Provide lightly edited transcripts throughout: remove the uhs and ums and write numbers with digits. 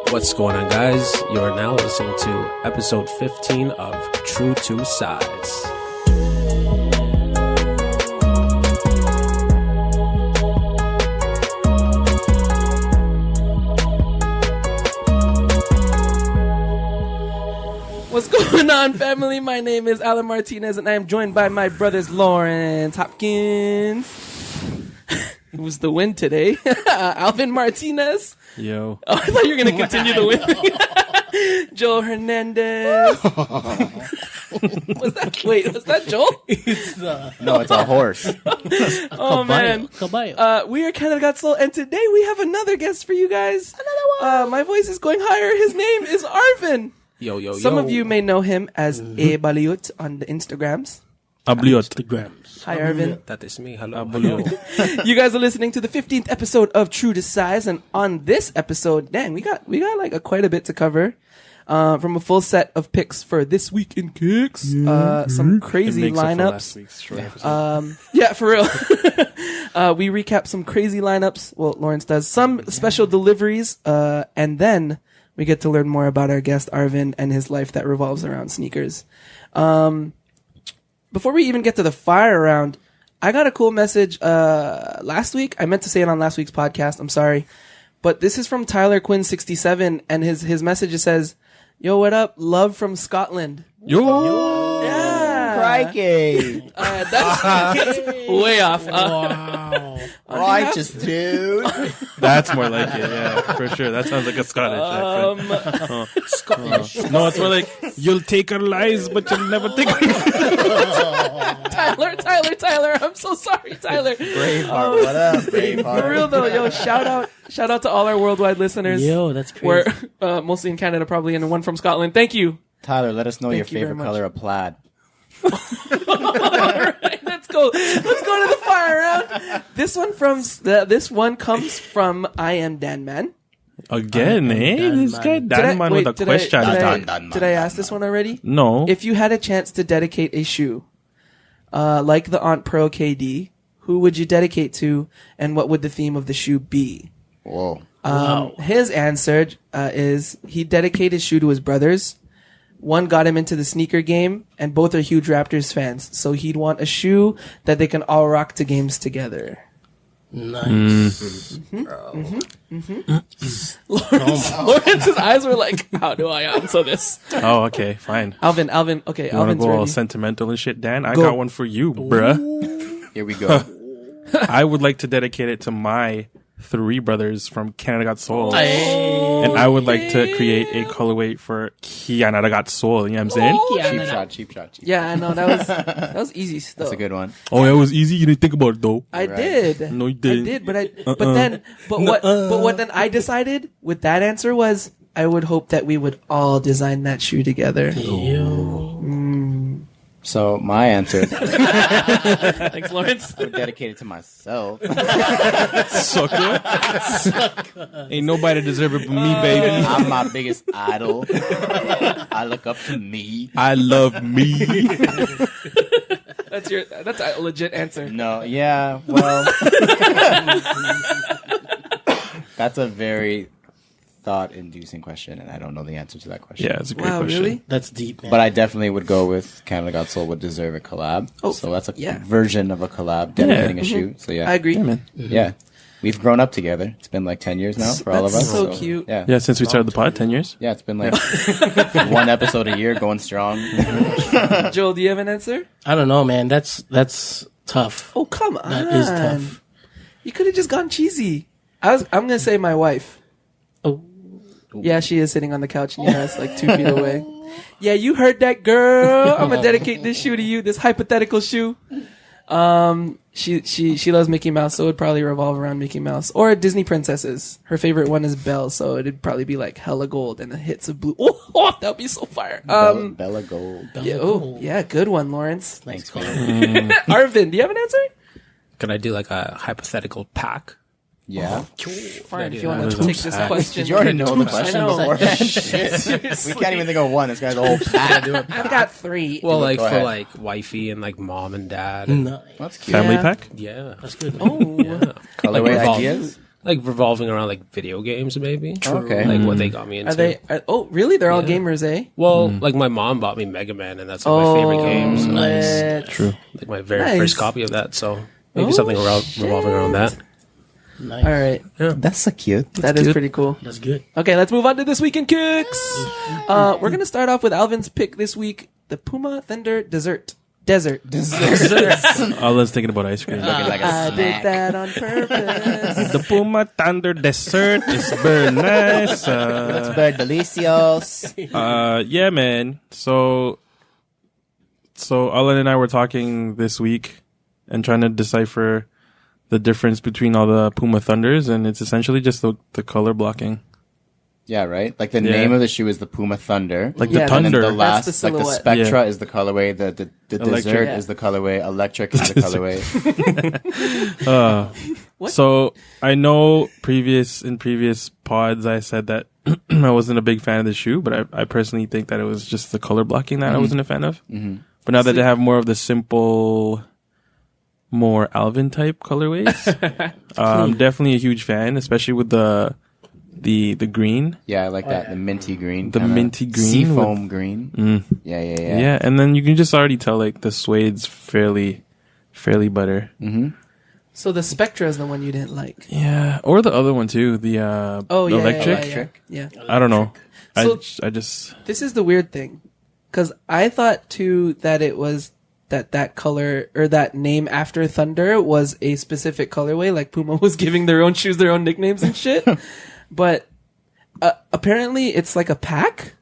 What's going on, guys? You are now listening to episode 15 of True Two Sides. What's going on, family? My name is Alan Martinez, and I am joined by my brothers Lawrence Hopkins. Who's the win today? Arvin Martinez. Yo. Oh, I thought you were going to continue the win. Joel Hernandez. Was that Joel? No, it's a horse. Oh, man. We are Canada Got Soul, and today we have another guest for you guys. Another one. My voice is going higher. His name is Arvin. Yo. Some of you may know him as Abaluyut on the Instagrams. Abaluyut. Hi, Arvin. That is me. Hello. Abaluyut. You guys are listening to the 15th episode of True to Size, and on this episode, dang, we got like quite a bit to cover. From a full set of picks for This Week in Kicks, some crazy lineups. Yeah, for real. We recap some crazy lineups. Well, Lawrence does some special deliveries, and then we get to learn more about our guest Arvin and his life that revolves around sneakers. Before we even get to the fire round, I got a cool message last week. I meant to say it on last week's podcast. I'm sorry. But this is from Tyler Quinn 67, and his message says, "Yo, what up? Love from Scotland." Yo. Yeah. Crikey. That's way off. Wow. Righteous, dude. That's more like it, yeah, for sure. That sounds like a Scottish accent. Scottish. No, it's more like, you'll take our lies, but you'll never take our Tyler. I'm so sorry, Tyler. Braveheart, what up, Braveheart? For real though, yo, shout out to all our worldwide listeners. Yo, that's crazy. We're mostly in Canada, probably, and one from Scotland. Thank you. Tyler, let us know Thank your you very favorite much. color of plaid. All right, let's go to the fire round. This one comes from I Am Dan Man. Again, This guy, Dan Man with a question. Did I ask this one already? No. If you had a chance to dedicate a shoe, like the Aunt Pro KD, who would you dedicate to, and what would the theme of the shoe be? Whoa. His answer is he dedicated his shoe to his brothers. One got him into the sneaker game, and both are huge Raptors fans. So he'd want a shoe that they can all rock to games together. Nice. Lawrence's eyes were like, how do I answer this? Oh, okay, fine. Alvin, okay, You want to Alvin's go all ready. sentimental and shit, Dan? I got one for you, bruh. Here we go. I would like to dedicate it to my three brothers from Canada Got Soul. And I would like to create a colorway for Canada Got Soul. You know what I'm saying? Cheap shot. Yeah, I know, that was easy stuff. That's a good one. Oh, that was easy. You didn't think about it, though. I did. No, you didn't. I did, but what then I decided with that answer was I would hope that we would all design that shoe together. So my answer, Thanks, Lawrence. I would dedicate it to myself. Sucker. Ain't nobody deserve it but me, baby. I'm my biggest idol. I look up to me. I love me. That's a legit answer. No, yeah, well, that's a very thought-inducing question, and I don't know the answer to that question. Yeah, it's a great Wow, question. really? That's deep, man. But I definitely would go with Canada Got Soul would deserve a collab. Oh, so that's a yeah. version of a collab dedicating a shoe. So yeah, I agree. Yeah, man. Yeah, we've grown up together. It's been like 10 years now for all of That's us. so cute. Yeah, Yeah, since we started the pod, 10 years. yeah, it's been like one episode a year, going strong. Joel, do you have an answer? I don't know, man. That's tough. Oh, come on. That is tough. You could have just gone cheesy. I'm gonna say my wife. Oh. Yeah, she is sitting on the couch near us, like 2 feet away. Yeah, you heard that, girl. I'm gonna dedicate this shoe to you, this hypothetical shoe. She loves Mickey Mouse, so it would probably revolve around Mickey Mouse or Disney princesses. Her favorite one is Belle, so it'd probably be like hella gold and the hits of blue. Oh, that would be so fire. Bella Gold. Yeah, good one, Lawrence. Thanks, man. Arvin, do you have an answer? Could I do like a hypothetical pack? Yeah. Fine, if you want Those to are take this packed. question. Did you already know the question I know. beforehand? We can't even think of one. This guy's a whole pack. I've got 3. Well, like Go for ahead. like wifey and like mom and dad. Nice. That's cute. Family Yeah. pack? Yeah. That's good. Oh, Yeah. Colorway revolve- ideas? like revolving around like video games, maybe. Okay. Like what they got me into. Are they? Oh, really? They're all gamers, eh? Well, like my mom bought me Mega Man, and that's like my favorite game. So Nice. True. like my very Nice. first copy of that. So maybe something revolving around that. Nice. All right, That's so cute. that is pretty cool. That's good. Okay, let's move on to This Week in Kicks. We're gonna start off with Alvin's pick this week: the Puma Thunder Desert. I was thinking about ice cream. Looking like a I did snack. that on purpose. The Puma Thunder dessert is very nice. It's very delicious. Yeah, man. So Alan and I were talking this week and trying to decipher the difference between all the Puma Thunders, and it's essentially just the color blocking. Yeah, right? Like the Yeah. name of the shoe is the Puma Thunder. Like Yeah, the And then Thunder. the last, That's the like the silhouette. Spectra Yeah. is the colorway, the Electric. Desert Yeah. is the colorway, Electric is the colorway. What? So I know in previous pods I said that I wasn't a big fan of the shoe, but I personally think that it was just the color blocking that I wasn't a fan of. Mm-hmm. But now that they have more of the simple, more Alvin type colorways, I'm definitely a huge fan, especially with the green. Yeah, I like that. The minty green. The kinda minty green Seafoam green. Yeah. Yeah, and then you can just already tell like the suede's fairly butter. So the Spectra is the one you didn't like. Yeah, or the other one too, the Oh, yeah, electric. Yeah. I don't know. So- I just This is the weird thing, because I thought too that it was that color or that name after Thunder was a specific colorway, like Puma was giving their own shoes their own nicknames and shit. But apparently it's like a pack,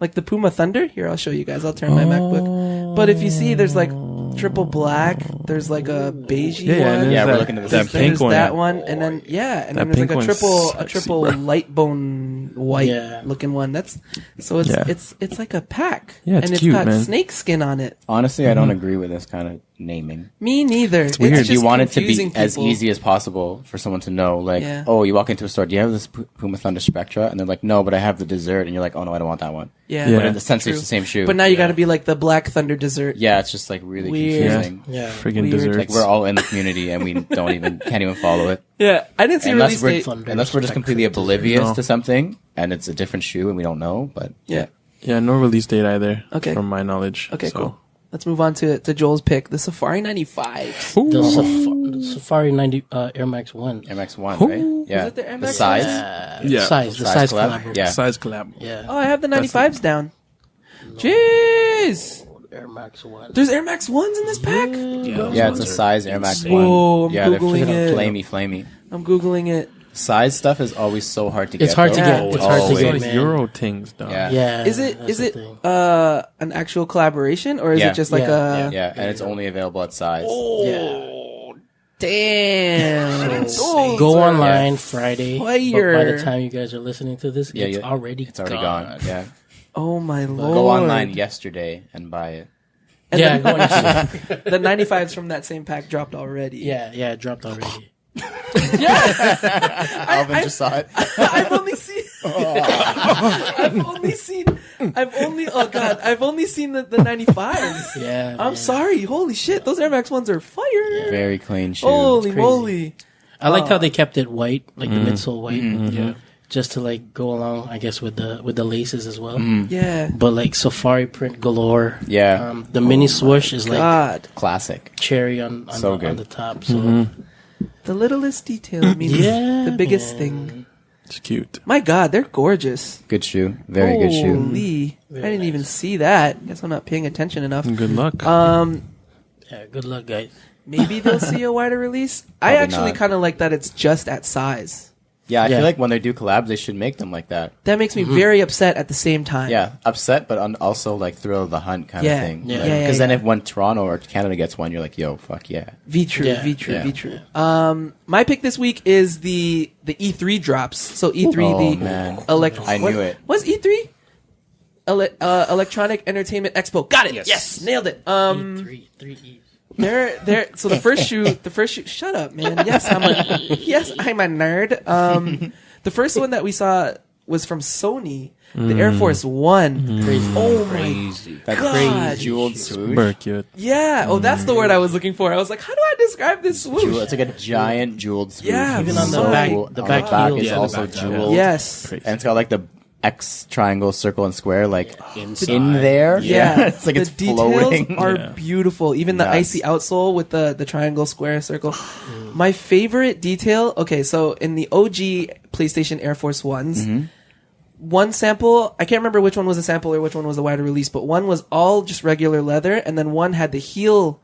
like the Puma Thunder. Here, I'll show you guys. I'll turn my MacBook. But if you see, there's like triple black. There's like a beigey one. Yeah, that, we're looking at the that same pink There's one. that one, and then and then That there's like pink a one's triple sexy, triple bro. light bone white Yeah. looking one. That's so it's Yeah. it's like a pack. Yeah, it's and it's cute, got man. snake skin on it. Honestly, I don't agree with this kind of naming. Me neither. It's weird. just You want it to be confusing as people. easy as possible for someone to know, like, Yeah. oh, you walk into a store, do you have this Puma Thunder Spectra? And they're like, no, but I have the Desert. And you're like, oh, no, I don't want that one. Yeah, Yeah. But essentially, True. it's the same shoe. But now you got to be like the Black Thunder Dessert. Yeah, it's just like really Weird. confusing. Yeah. Friggin' Weird. desserts. Like we're all in the community and we can't even follow it. Yeah, I didn't see a Unless release we're, date. unless we're just completely oblivious No. to something and it's a different shoe and we don't know. But Yeah. Yeah, no release date either. Okay. From my knowledge. Okay, So. cool. Let's move on to Joel's pick, the Safari 95. The Safari 90 Air Max 1. Air Max 1, right? Yeah. it the Air The Max size? Yeah. The size collab. Yeah. Size collab. Yeah. Oh, I have the 95s down. Jeez. Air Max 1. There's Air Max 1s in this pack? Yeah, it's a size Air Max 1. Whoa, I'm yeah, they're Googling freaking it. flamey. I'm Googling it. Size stuff is always so hard to get. It's hard to though. get. Yeah. It's hard to Always. get, Like man. Euro things, dog. Yeah. Yeah. Is it that's the thing. an actual collaboration or is Yeah. it just like Yeah. a Yeah, and it's only available at size. Oh, damn. Oh, Go sir. online Friday. But by Fire. the time you guys are listening to this, Yeah, it's yeah. already It's already gone. Yeah. Oh my lord. Go online yesterday and buy it. And Yeah, then- go on. the 95s from that same pack dropped already. Yeah, it dropped already. Alvin just saw it. I've only seen. I've only seen the 95s. Yeah. I'm man. sorry. Holy shit. Those Air Max 1s are fire. Very clean shoe. Holy crazy. moly. I liked how they kept it white, like the midsole white. Mm-hmm. Just to like go along, I guess, with the laces as well. Yeah. But like safari print galore. Yeah. The mini swoosh is like God. Classic. cherry on So on good. the top. So The littlest detail means Yeah, the biggest man. thing. It's cute. My God, they're gorgeous. Good shoe. Very good shoe. Holy. I didn't even see that. Guess I'm not paying attention enough. Good luck. yeah, good luck, guys. Maybe they'll see a wider release. I Probably actually not. kind of like that it's just at size. Yeah, I Yeah. feel like when they do collabs, they should make them like that. That makes me very upset at the same time. Yeah, upset, but also like thrill of the hunt kind Yeah. of thing. Yeah. Because Yeah, yeah, then yeah. if when Toronto or Canada gets one, you're like, yo, fuck yeah. V true, Yeah. V true, Yeah. V true. My pick this week is the E3 drops. So E3, Oh, the man. I what- knew it. What's E3? Electronic Entertainment Expo. Got it. Yes, nailed it. Three E's. They're so the first shoe. Shut up, man. Yes, I'm a nerd. The first one that we saw was from Sony, the Air Force One. Oh my Crazy. That God. jeweled swoosh. Super cute. Yeah. Oh, that's the word I was looking for. I was like, how do I describe this swoosh? It's like a giant jeweled swoosh. Yeah, Even on the so back, cool. the On back heel. is Yeah, the also back, jeweled. Yes. And it's got like the X triangle, circle, and square like Inside. in there. Yeah. It's like the it's details floating. are Yeah. beautiful. Even the Nuts. icy outsole with the triangle, square, circle. My favorite detail. Okay, so in the OG PlayStation Air Force Ones, one sample, I can't remember which one was a sample or which one was a wider release, but one was all just regular leather, and then one had the heel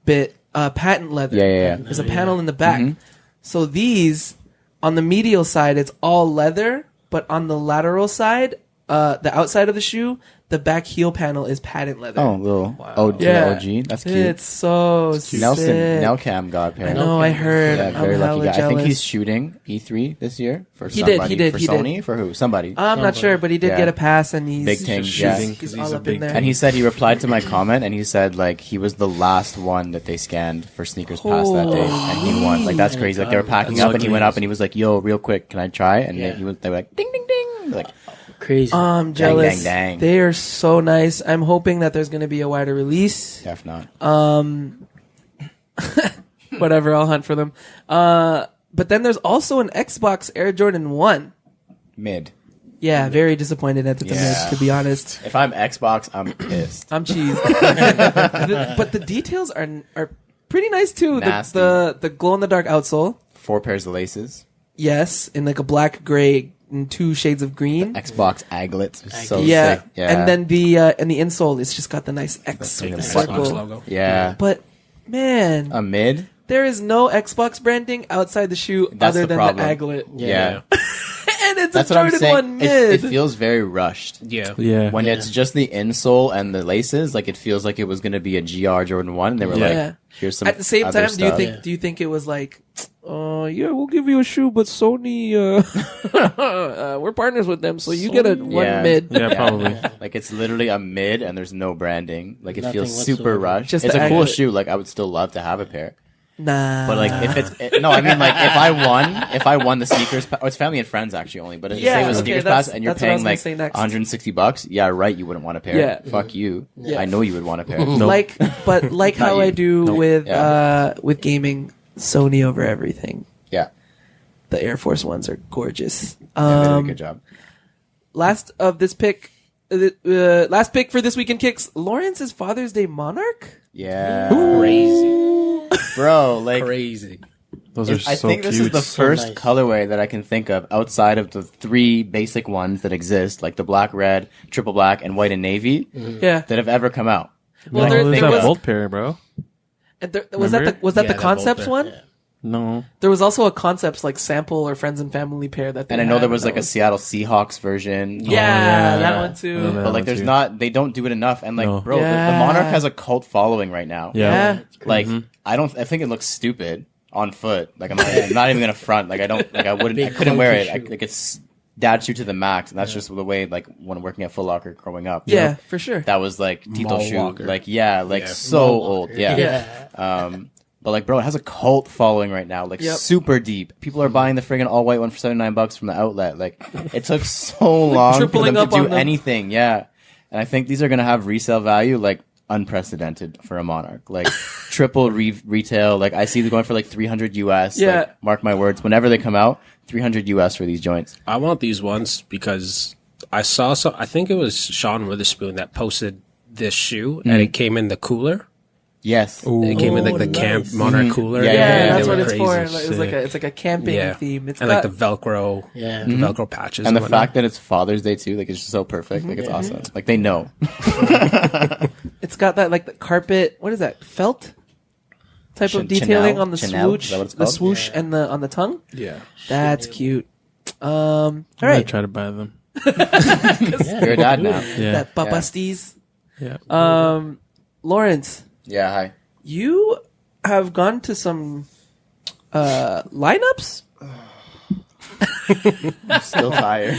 bit patent leather. Yeah. There's a panel in the back. So these, on the medial side, it's all leather, but on the lateral side, the outside of the shoe, the back heel panel is patent leather. Oh, little OG. Yeah. OG. That's cute. It's so Nelson, sick. Nelcam got a pair. I know, I heard. Yeah, very I'm lucky hella guy. I think jealous. he's shooting E3 this year for He did, somebody. he did, For he Sony? did. For who? Somebody. I'm not sure, but he did Yeah. get a pass, and he's Big thing, he's, yeah. he's He's all a up big in there. And he said he replied to my comment, and he said like he was the last one that they scanned for Sneakers Pass that day, and he won. Like that's crazy. Like they were packing That's up, and he went lucky. up, and he was like, "Yo, real quick, can I try?" And Yeah. they were like, "Ding, ding, ding!" Like Crazy. I'm jealous. dang. They are so nice. I'm hoping that there's going to be a wider release. if not, Whatever, I'll hunt for them. But then there's also an Xbox Air Jordan 1. mid. Yeah, very disappointed at the Yeah. to be honest. If I'm Xbox, I'm pissed. I'm cheesed. But the details are pretty nice too. Nasty. The glow in the dark outsole. 4 pairs of laces. Yes, in like a black, gray, and 2 shades of green. Xbox aglets. So Yeah. sick. Yeah. And then the insole, it's just got the nice X like a circle. Xbox logo. yeah, But man, a mid. there is no Xbox branding outside the shoe That's other the than problem. the aglet. Yeah. And it's That's a what I'm Jordan saying. 1 It mid. feels very rushed. Yeah. Yeah. When it's just the insole and the laces, like it feels like it was going to be a GR Jordan 1. And they were Yeah. Yeah. like, here's some At the same other time, stuff. do you think it was like, yeah, we'll give you a shoe, but Sony, we're partners with them, so you get a one Yeah. mid. Yeah, probably. Like it's literally a mid and there's no branding. Like it Nothing feels super whatsoever. rushed. Just It's the a cool aglet. shoe. Like I would still love to have a pair. Nah. But like if no, I mean like if I won the sneakers, it's family and friends actually only. But if Yeah, say it was okay, sneakers that's- pass and you're that's what I was paying gonna like say next. $160, yeah, right, you wouldn't want a pair. Yeah. Fuck you. Yeah. I know you would want a pair. Nope. but like Not how you. I do with Yeah. with gaming, Sony over everything. Yeah, The Air Force Ones are gorgeous. yeah, they did a good job. Last of this pick, last pick for this week in kicks. Lawrence's Father's Day Monarch. Yeah, Crazy. bro. Like Crazy. Those are I so think this is cute. the So first nice. colorway that I can think of outside of the 3 basic ones that exist, like the black, red, triple black, and white and navy, Yeah. that have ever come out. Well, No, there, there's there that was, Bolt pair, bro. and there, was that Remember? the Yeah, the that concepts Bolt one? there. No. There was also a concepts like sample or friends and family pair that they And I know had, there was that like a Seattle Seahawks version. yeah, yeah. that one I know too. that. But like, one there's too. not, they don't do it enough. And like, No. bro, the Yeah. Monarch has a cult following right now. Yeah. Like, I think it looks stupid on foot. Like, I'm not even gonna front. Like, I wouldn't, I Big couldn't wear it. clunky shoe. Like, it's dad shoe to the max. And that's just the way, like, when working at Foot Locker growing up. Yeah, for sure. That was like Tito Mall shoe. walker. Like, yeah, like Yeah. so Mall old. walker. Yeah. Yeah. But like, bro, it has a cult following right now, like Yep. super deep. People are buying the friggin' all white one for $79 from the outlet. Like, it took so long for tripling them up to on do them. anything. Yeah, and I think these are gonna have resale value like unprecedented for a Monarch, like triple retail. Like I see them going for like 300 US. Yeah. Like, mark my words. Whenever they come out, 300 US for these joints. I want these ones because I saw some. I think it was Sean Witherspoon that posted this shoe, and it came in the cooler. Yes. It came in like the nice. Camp Monarch cooler. Yeah, Yeah, yeah, that's they what were it's crazy. for. Like, Sick. it's like a camping Yeah, theme. It's and got, like the Velcro, Yeah. the Velcro patches, And the whatnot. fact that it's Father's Day too, like it's just so perfect. Like it's awesome. Like they know. it's got that like the carpet. What is that? Felt type of Chanel? detailing on the Chanel? swoosh, Is that what it's the called? swoosh, and the on the tongue. yeah, That's cute. All I'm gonna right, try to buy them. You're a dad now. Yeah. that papastis. Yeah. Lawrence, Yeah. Hi. you have gone to some lineups. Still tired.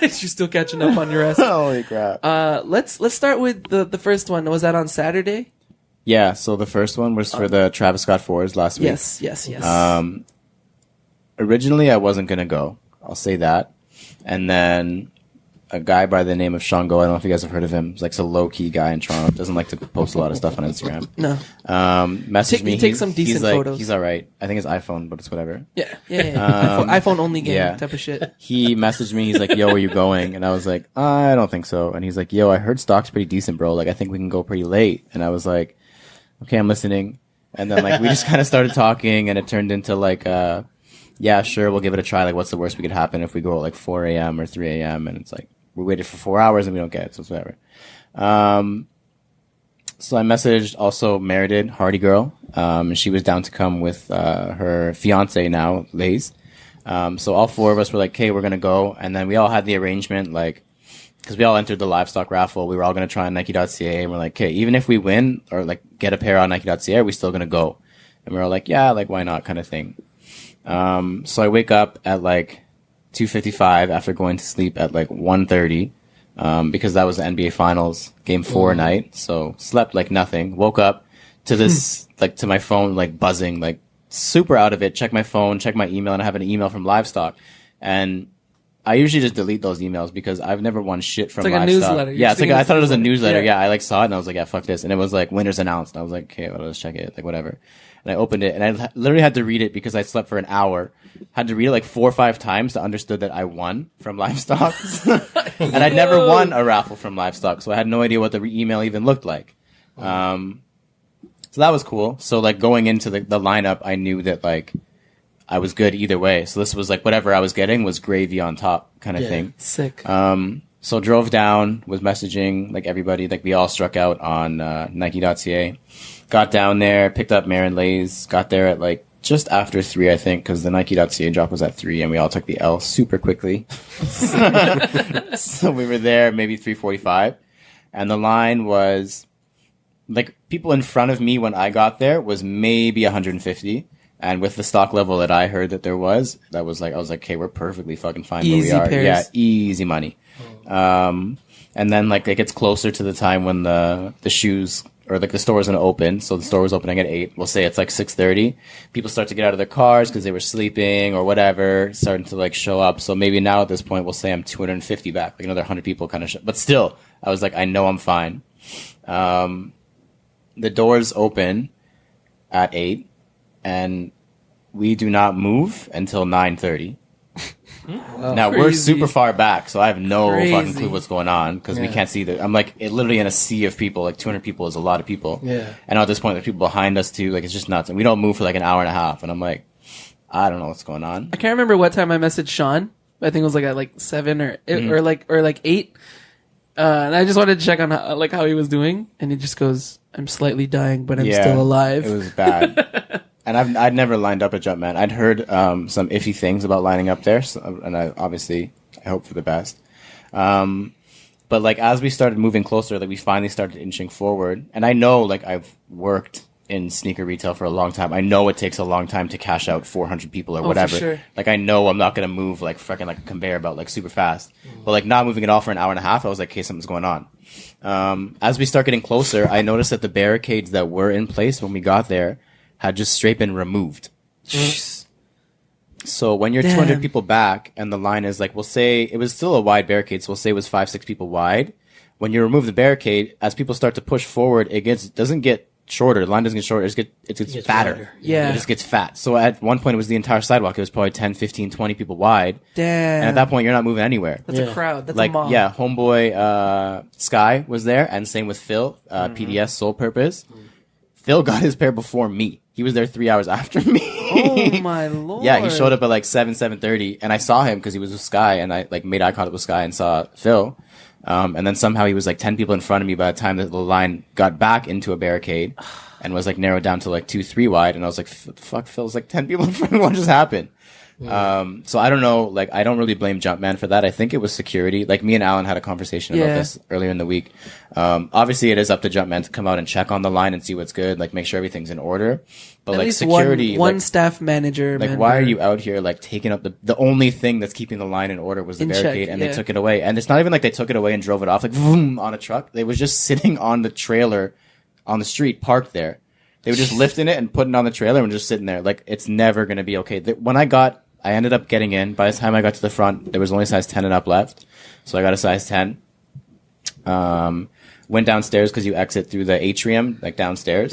You're still catching up on your rest. Holy crap. Let's start with the first one. Was that on Saturday? Yeah, so the first one was for the Travis Scott 4s last week. Yes. Originally, I wasn't going to go. I'll say that. And then a guy by the name of Shango. I don't know if you guys have heard of him. He's like a low key guy in Toronto. Doesn't like to post a lot of stuff on Instagram. No. Messaged me. He takes some decent he's like, photos. He's all right. I think it's iPhone, but it's whatever. Yeah. iPhone only game type of shit. He messaged me. He's like, "Yo, where you going?" And I was like, "I don't think so." And he's like, "Yo, I heard stock's pretty decent, bro. Like, I think we can go pretty late." And I was like, "Okay, I'm listening." And then like we just kind of started talking, and it turned into like, "Yeah, sure, we'll give it a try. Like, what's the worst we could happen if we go at like 4 a.m. or 3 a.m.?" And it's like, we waited for 4 hours and we don't get it, so it's whatever. So I messaged also Meredith, Hardy Girl, and she was down to come with her fiance now, Lays. So all four of us were like, "Okay, we're gonna go," and then we all had the arrangement, like, because we all entered the livestock raffle. We were all gonna try on Nike.ca, and we're like, "Okay, even if we win or like get a pair on Nike.ca, are we still gonna go?" And we were all like, "Yeah, like why not?" kind of thing. So I wake up at like 2:55 after going to sleep at like 1:30, because that was the NBA Finals Game 4 night. So slept like nothing. Woke up to this like to my phone like buzzing, like super out of it. Check my phone, check my email, and I have an email from Livestock. And I usually just delete those emails because I've never won shit from It's like a Livestock. newsletter. Yeah, it's like I thought it was a newsletter. Yeah. Yeah, I like saw it and I was like, yeah, fuck this. And it was like winners announced. And I was like, okay, well, let's check it. Like whatever. And I opened it and I literally had to read it because I slept for an hour. Had to read it like 4 or 5 times to understood that I won from Livestock. And I'd never won a raffle from Livestock, so I had no idea what the email even looked like. So that was cool. So like going into the lineup, I knew that like I was good either way. So this was like whatever I was getting was gravy on top kind of thing. Sick. So drove down, was messaging like everybody, like we all struck out on Nike.ca. Got down there, picked up Marin Lays, got there at like just after 3, I think, because the Nike.ca drop was at 3, and we all took the L super quickly. So we were there maybe 3:45, and the line was like people in front of me when I got there was maybe 150. And with the stock level that I heard that there was, that was like, I was like, okay, we're perfectly fucking fine where we Easy are. pairs. Yeah, easy money. And then like it gets closer to the time when the shoes or like the store was going to open. So the store was opening at 8. We'll say it's like 6:30. People start to get out of their cars because they were sleeping or whatever, starting to like show up. So maybe now at this point, we'll say I'm 250 back, like another 100 people kind of but still, I was like, I know I'm fine. The doors open at 8. And we do not move until 9:30. Now we're Crazy. super far back, so I have no Crazy. fucking clue what's going on because we can't see I'm like literally in a sea of people. Like 200 people is a lot of people. Yeah. And at this point, there's people behind us too. Like it's just nuts, and we don't move for like an hour and a half. And I'm like, I don't know what's going on. I can't remember what time I messaged Sean. I think it was like at like 7 or like 8. And I just wanted to check on how he was doing, and he just goes, "I'm slightly dying, but I'm still alive." It was bad. And I'd never lined up at Jumpman. I'd heard some iffy things about lining up there, so, and I hope for the best. But like as we started moving closer, like we finally started inching forward. And I know like I've worked in sneaker retail for a long time. I know it takes a long time to cash out 400 people or whatever. For sure. Like I know I'm not gonna move like freaking like a conveyor belt like super fast. But like not moving at all for an hour and a half, I was like, okay, something's going on. As we start getting closer, I noticed that the barricades that were in place when we got there had just straight been removed. So when you're Damn. 200 people back and the line is like, we'll say it was still a wide barricade, so we'll say it was 5-6 people wide. When you remove the barricade, as people start to push forward, doesn't get shorter. The line doesn't get shorter. It gets fatter. wider. Yeah. It just gets fat. So at one point it was the entire sidewalk. It was probably 10, 15, 20 people wide. Damn. And at that point you're not moving anywhere. That's a crowd. That's Like, a mob. yeah, homeboy, Sky was there, and same with Phil, PDS Sole Purpose. Phil got his pair before me. He was there 3 hours after me. Oh my lord. Yeah, he showed up at like 7:30, and I saw him because he was with Sky, and I like made eye contact with Sky and saw Phil. And then somehow he was like 10 people in front of me by the time that the line got back into a barricade and was like narrowed down to like 2-3 wide. And I was like, fuck, Phil's like 10 people in front of me. What just happened? So I don't know. Like, I don't really blame Jumpman for that. I think it was security. Like me and Alan had a conversation about this earlier in the week. Obviously it is up to Jumpman to come out and check on the line and see what's good. Like make sure everything's in order. But At like least security, one like, staff manager. like why are you out here like taking up the only thing that's keeping the line in order was the In barricade, check, and yeah. they took it away. And it's not even like they took it away and drove it off like vroom, on a truck. They was just sitting on the trailer on the street parked there. They were just lifting it and putting it on the trailer and just sitting there. Like it's never going to be okay. When I got I ended up getting in. By the time I got to the front, there was only size 10 and up left. So I got a size 10. Went downstairs because you exit through the atrium, like downstairs.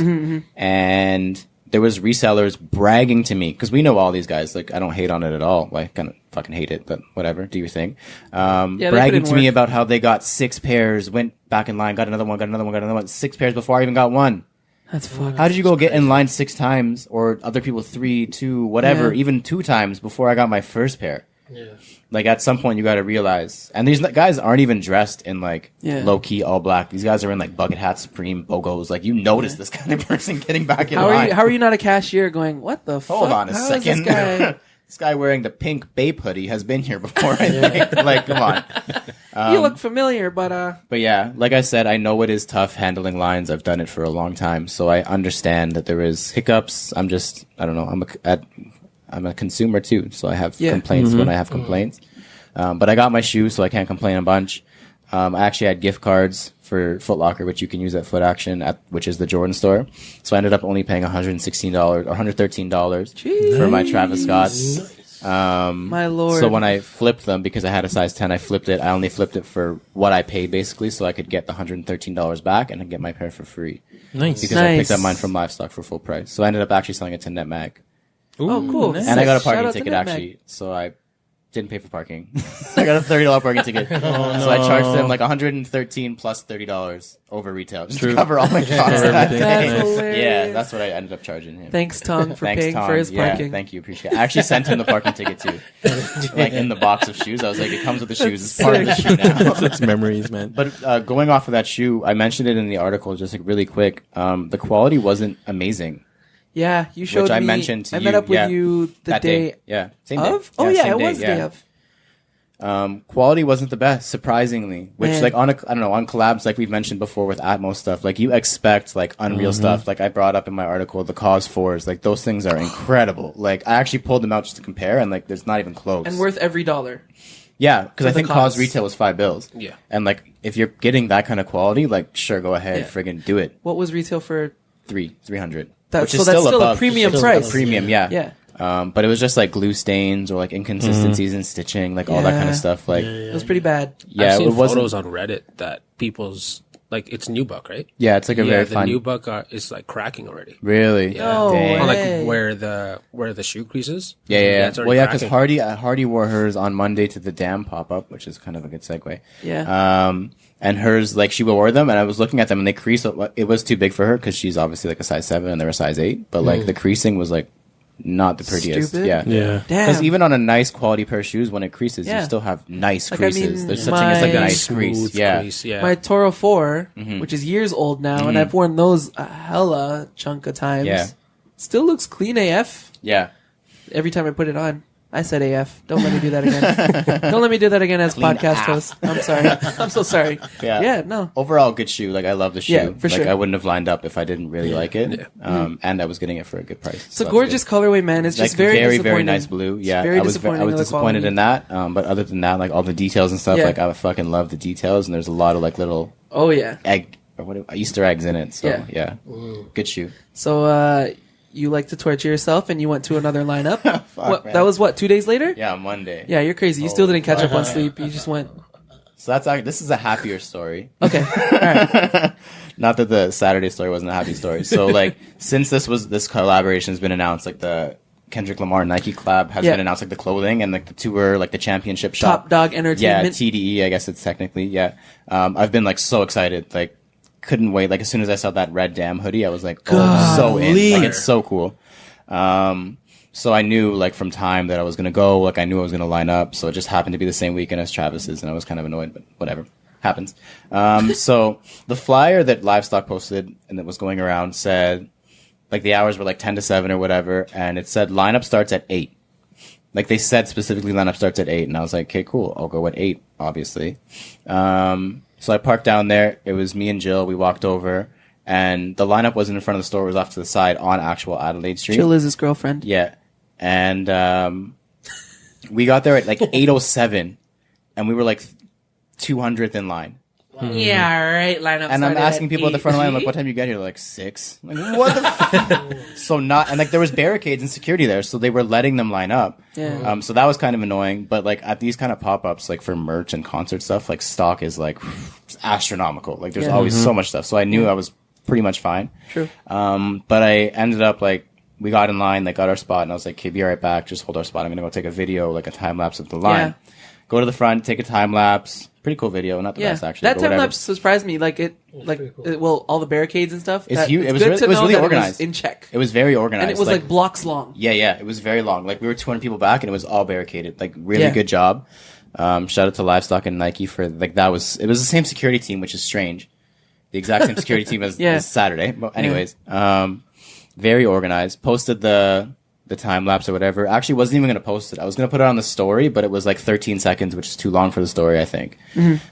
And there was resellers bragging to me because we know all these guys. Like, I don't hate on it at all. Like, I kind of fucking hate it, but whatever. Do your thing. Bragging to me about how they got 6 pairs, went back in line, got another one, got another one, got another one. 6 pairs before I even got one. That's fucking. How did you go get in line 6 times, or other people 3, 2, whatever, even 2 times before I got my first pair? Yeah. Like, at some point, you got to realize. And these guys aren't even dressed in, like, low-key all black. These guys are in, like, bucket hats, Supreme, Bogos. Like, you notice this kind of person getting back in line. How are you not a cashier going, what the fuck? Hold on a second. This guy? This guy wearing the pink Bape hoodie has been here before, I think. Like, come on. You look familiar, but yeah, like I said, I know it is tough handling lines. I've done it for a long time, so I understand that there is hiccups. I don't know. I'm a consumer too, so I have complaints when I have complaints. But I got my shoes, so I can't complain a bunch. I actually had gift cards for Foot Locker, which you can use at Foot Action, which is the Jordan store. So I ended up only paying $116 or $113 for my Travis Scotts. my lord. So when I flipped them, because I had a size 10, I only flipped it for what I paid, basically, so I could get the $113 back and get my pair for free. Nice. Because I picked up mine from Livestock for full price. So I ended up actually selling it to NetMag. Oh, cool. Nice. And I got a Shout parking out to ticket, NetMag. actually, so I didn't pay for parking. I got a $30 parking ticket. So I charged them like $113 plus $30 over retail just to cover all my costs. that day. That's hilarious. Yeah, that's what I ended up charging him. Thanks, Tong, for Thanks, paying Tom. for his Yeah, parking. thank you. Appreciate it. I actually sent him the parking ticket too. Like in the box of shoes. I was like, it comes with the shoes. It's part of the shoe now. It's memories, man. But going off of that shoe, I mentioned it in the article just like really quick. The quality wasn't amazing. Yeah, you showed Which me. I mentioned to I you. met up with yeah, you the that day Yeah, same day. of. Oh yeah, same it was the day yeah. of. Quality wasn't the best, surprisingly. Which, Man. like, on collabs, like we've mentioned before with Atmos stuff, like, you expect, like, unreal stuff. Like, I brought up in my article, the Cause 4s, like, those things are incredible. Like, I actually pulled them out just to compare, and, like, there's not even close. And worth every dollar. Yeah, because I the think Cause. Cause retail was $5. Yeah. And, like, if you're getting that kind of quality, like, sure, go ahead, Yeah. friggin' do it. What was retail for? 300. That's which is still a above premium Still price. above. premium, yeah. Yeah. But it was just like glue stains or like inconsistencies in stitching, like all that kind Yeah. of stuff. Like, It was pretty bad. yeah, I've seen it wasn't. photos on Reddit that people's like it's nubuck, right? Yeah, it's like a very the fine. nubuck is like cracking already. Really? Yeah. No Dang. On, way. like where the shoe creases. Yeah, yeah. it's already Well, yeah, because cracking. Hardy wore hers on Monday to the Dam pop up, which is kind of a good segue. Yeah. And hers, like, she wore them, and I was looking at them, and they creased. It was too big for her because she's obviously like a size 7, and they're a size 8. But like the creasing was like not the prettiest. Stupid. Yeah. Yeah. Damn. Because even on a nice quality pair of shoes, when it creases, Yeah. you still have nice Like, I creases. mean, There's such thing as like a my- nice crease. Smooth Yeah. crease, yeah. My Toro 4, which is years old now, and I've worn those a hella chunk of times. Yeah. Still looks clean AF Yeah. every time I put it on. I said AF. Don't let me do that again. Don't let me do that again as Clean podcast AF. host. I'm sorry. I'm so sorry. Yeah. Yeah, no. Overall, good shoe. Like, I love the shoe. Yeah, for like, sure. I wouldn't have lined up if I didn't really like it. And I was getting it for a good price. It's a that's gorgeous good. colorway, man. It's Like, just very very disappointing. nice blue. Yeah, very I was disappointing I was in the disappointed quality. in that. But other than that, like all the details and stuff, Yeah. like I fucking love the details. And there's a lot of like little Oh, yeah. egg or what Easter eggs in it. So Yeah. yeah, good shoe. So, you like to torture yourself and you went to another lineup? What, man. that was what, 2 days later? Yeah, Monday. Yeah, you're crazy. You still didn't catch up on sleep. You just went. So this is a happier story. Okay. All right. Not that the Saturday story wasn't a happy story. So like since this collaboration has been announced, like the Kendrick Lamar Nike collab has Yeah. been announced, like the clothing and like the tour, like the championship shop. Top Dog Yeah, Entertainment. TDE, I guess it's technically. Yeah. I've been like so excited, like couldn't wait. Like as soon as I saw that red Dam hoodie, I was like, oh, so in. Golly. Like it's so cool. So I knew like from time that I was going to go, like I knew I was going to line up. So it just happened to be the same weekend as Travis's and I was kind of annoyed, but whatever. Happens. So the flyer that Livestock posted and that was going around said like the hours were like 10 to 7 or whatever. And it said lineup starts at 8. Like they said specifically lineup starts at 8. And I was like, okay, cool. I'll go at 8, obviously. So I parked down there. It was me and Jill. We walked over and the lineup wasn't in front of the store. It was off to the side on actual Adelaide Street. Jill is his girlfriend. Yeah. And we got there at like 8:07 and we were like 200th in line. Yeah, right. Lineup. And I'm started asking at people at the front of the line, like, 8. what time you get here? They're like 6. Like, what the So not, and like there was barricades and security there, so they were letting them line up. Yeah. So that was kind of annoying. But like at these kind of pop-ups, like for merch and concert stuff, like stock is like astronomical. Like there's always so much stuff. So I knew I was pretty much fine. True. But I ended up like, we got in line, like got our spot, and I was like, okay, be right back. Just hold our spot. I'm going to go take a video, like a time lapse of the line. Yeah. Go to the front, take a time lapse. Pretty cool video. Not the best, actually. That but time whatever. lapse surprised me. Like well, all the barricades and stuff. It's huge. It was good really- to it was know really that organized. It was in check. It was very organized. And it was like blocks long. Yeah, it was very long. Like we were 200 people back, and it was all barricaded. Like really Yeah. good job. Shout out to Livestock and Nike for like that was it was the same security team, which is strange. The exact same security team as Saturday. But anyways, very organized. Posted the time lapse or whatever. Actually, wasn't even gonna post it. I was gonna put it on the story, but it was like 13 seconds, which is too long for the story, I think.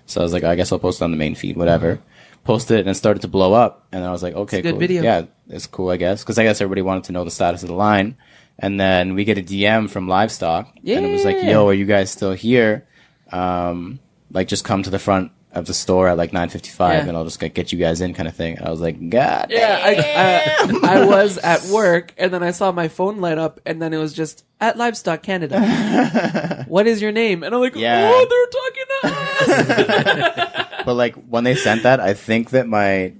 So I was like, I guess I'll post it on the main feed, whatever. Posted it and it started to blow up, and I was like, okay, It's a good cool. video. Yeah, it's cool, I guess, because I guess everybody wanted to know the status of the line. And then we get a DM from Livestock, and it was like, yo, are you guys still here? Like, just come to the front of the store at like 9:55, and I'll just get you guys in, kind of thing. And I was like, God, I was at work, and then I saw my phone light up, and then it was just at Livestock Canada. What is your name? And I'm like, oh, they're talking to us. But like when they sent that, I think that my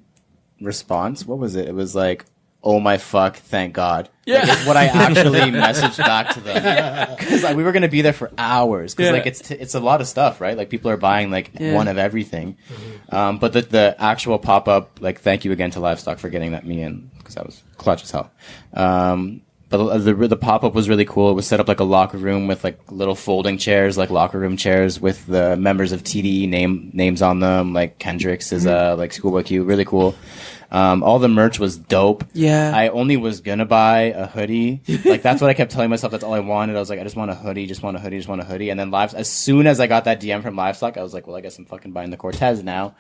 response, what was it? It was like, oh my fuck, thank God. Yeah. Like, it's what I actually messaged back to them. Because like, we were going to be there for hours. Because like it's a lot of stuff, right? Like people are buying like one of everything. But the actual pop-up, like thank you again to Livestock for getting me in. Because that was clutch as hell. But the pop-up was really cool. It was set up like a locker room with like little folding chairs, like locker room chairs with the members of TDE names on them. Like Kendrick's is like Schoolboy Q, really cool. All the merch was dope. Yeah. I only was gonna buy a hoodie. Like that's what I kept telling myself. That's all I wanted. I was like, I just want a hoodie, just want a hoodie, just want a hoodie. And then as soon as I got that DM from Livestock, I was like, well, I guess I'm fucking buying the Cortez now.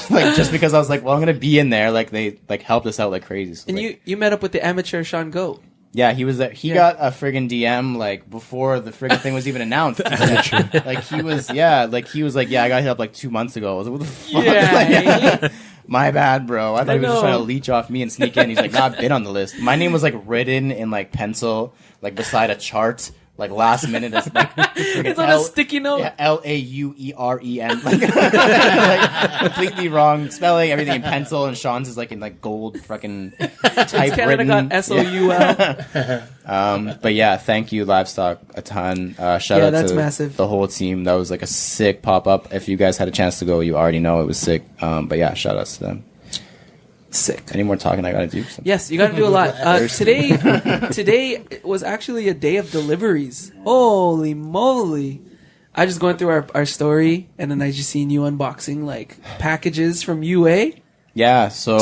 Like just because I was like, well, I'm gonna be in there. Like they like helped us out like crazy. So, And like, you met up with the amateur Sean Go. yeah, he was there. He got a friggin' DM like before the friggin' thing was even announced. Like he was like, yeah, I got hit up like 2 months ago. I was like, what the fuck? Yeah. Like, my bad, bro. I thought he was just know. trying to leech off me and sneak in. He's like, nah, I've been on the list. My name was like written in like pencil, like beside a chart, like last minute. It's like It's on a sticky note. Yeah, Laueren. Like completely wrong spelling, everything in pencil, and Sean's is like in like gold fucking Canada typewritten. got SOUL. But yeah, thank you, Livestock, a ton. Shout out that's to massive. the whole team. That was like a sick pop up. If you guys had a chance to go, you already know it was sick. But yeah, shout outs to them. Sick. Any more talking I gotta do? Yes, you got to do a lot. Today was actually a day of deliveries. Holy moly! I just going through our story, and then I just seen you unboxing like packages from UA. Yeah. So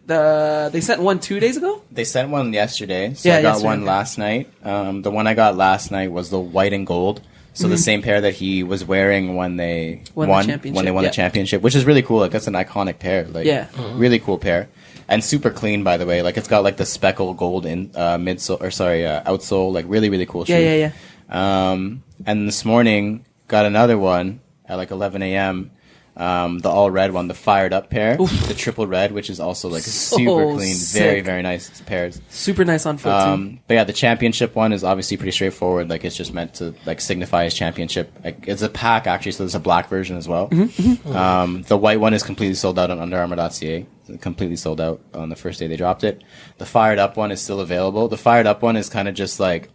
They sent one 2 days ago? they sent one yesterday. So Yeah, I got yesterday, one okay. last night. The one I got last night was the white and gold. So the same pair that he was wearing when they Won the championship, the championship, which is really cool. Like that's an iconic pair. Like really cool pair. And super clean, by the way. Like it's got like the speckle gold in outsole. Like really, really cool shoe. Yeah. And this morning got another one at like 11 a.m. The all red one, the fired up pair, the triple red, which is also like So super clean, very, sick. very nice pairs. Super nice on foot too. But yeah, the championship one is obviously pretty straightforward. Like it's just meant to like signify his championship. Like, it's a pack actually, so there's a black version as well. The white one is completely sold out on UnderArmour.ca. Completely sold out on the first day they dropped it. The fired up one is still available. The fired up one is kind of just like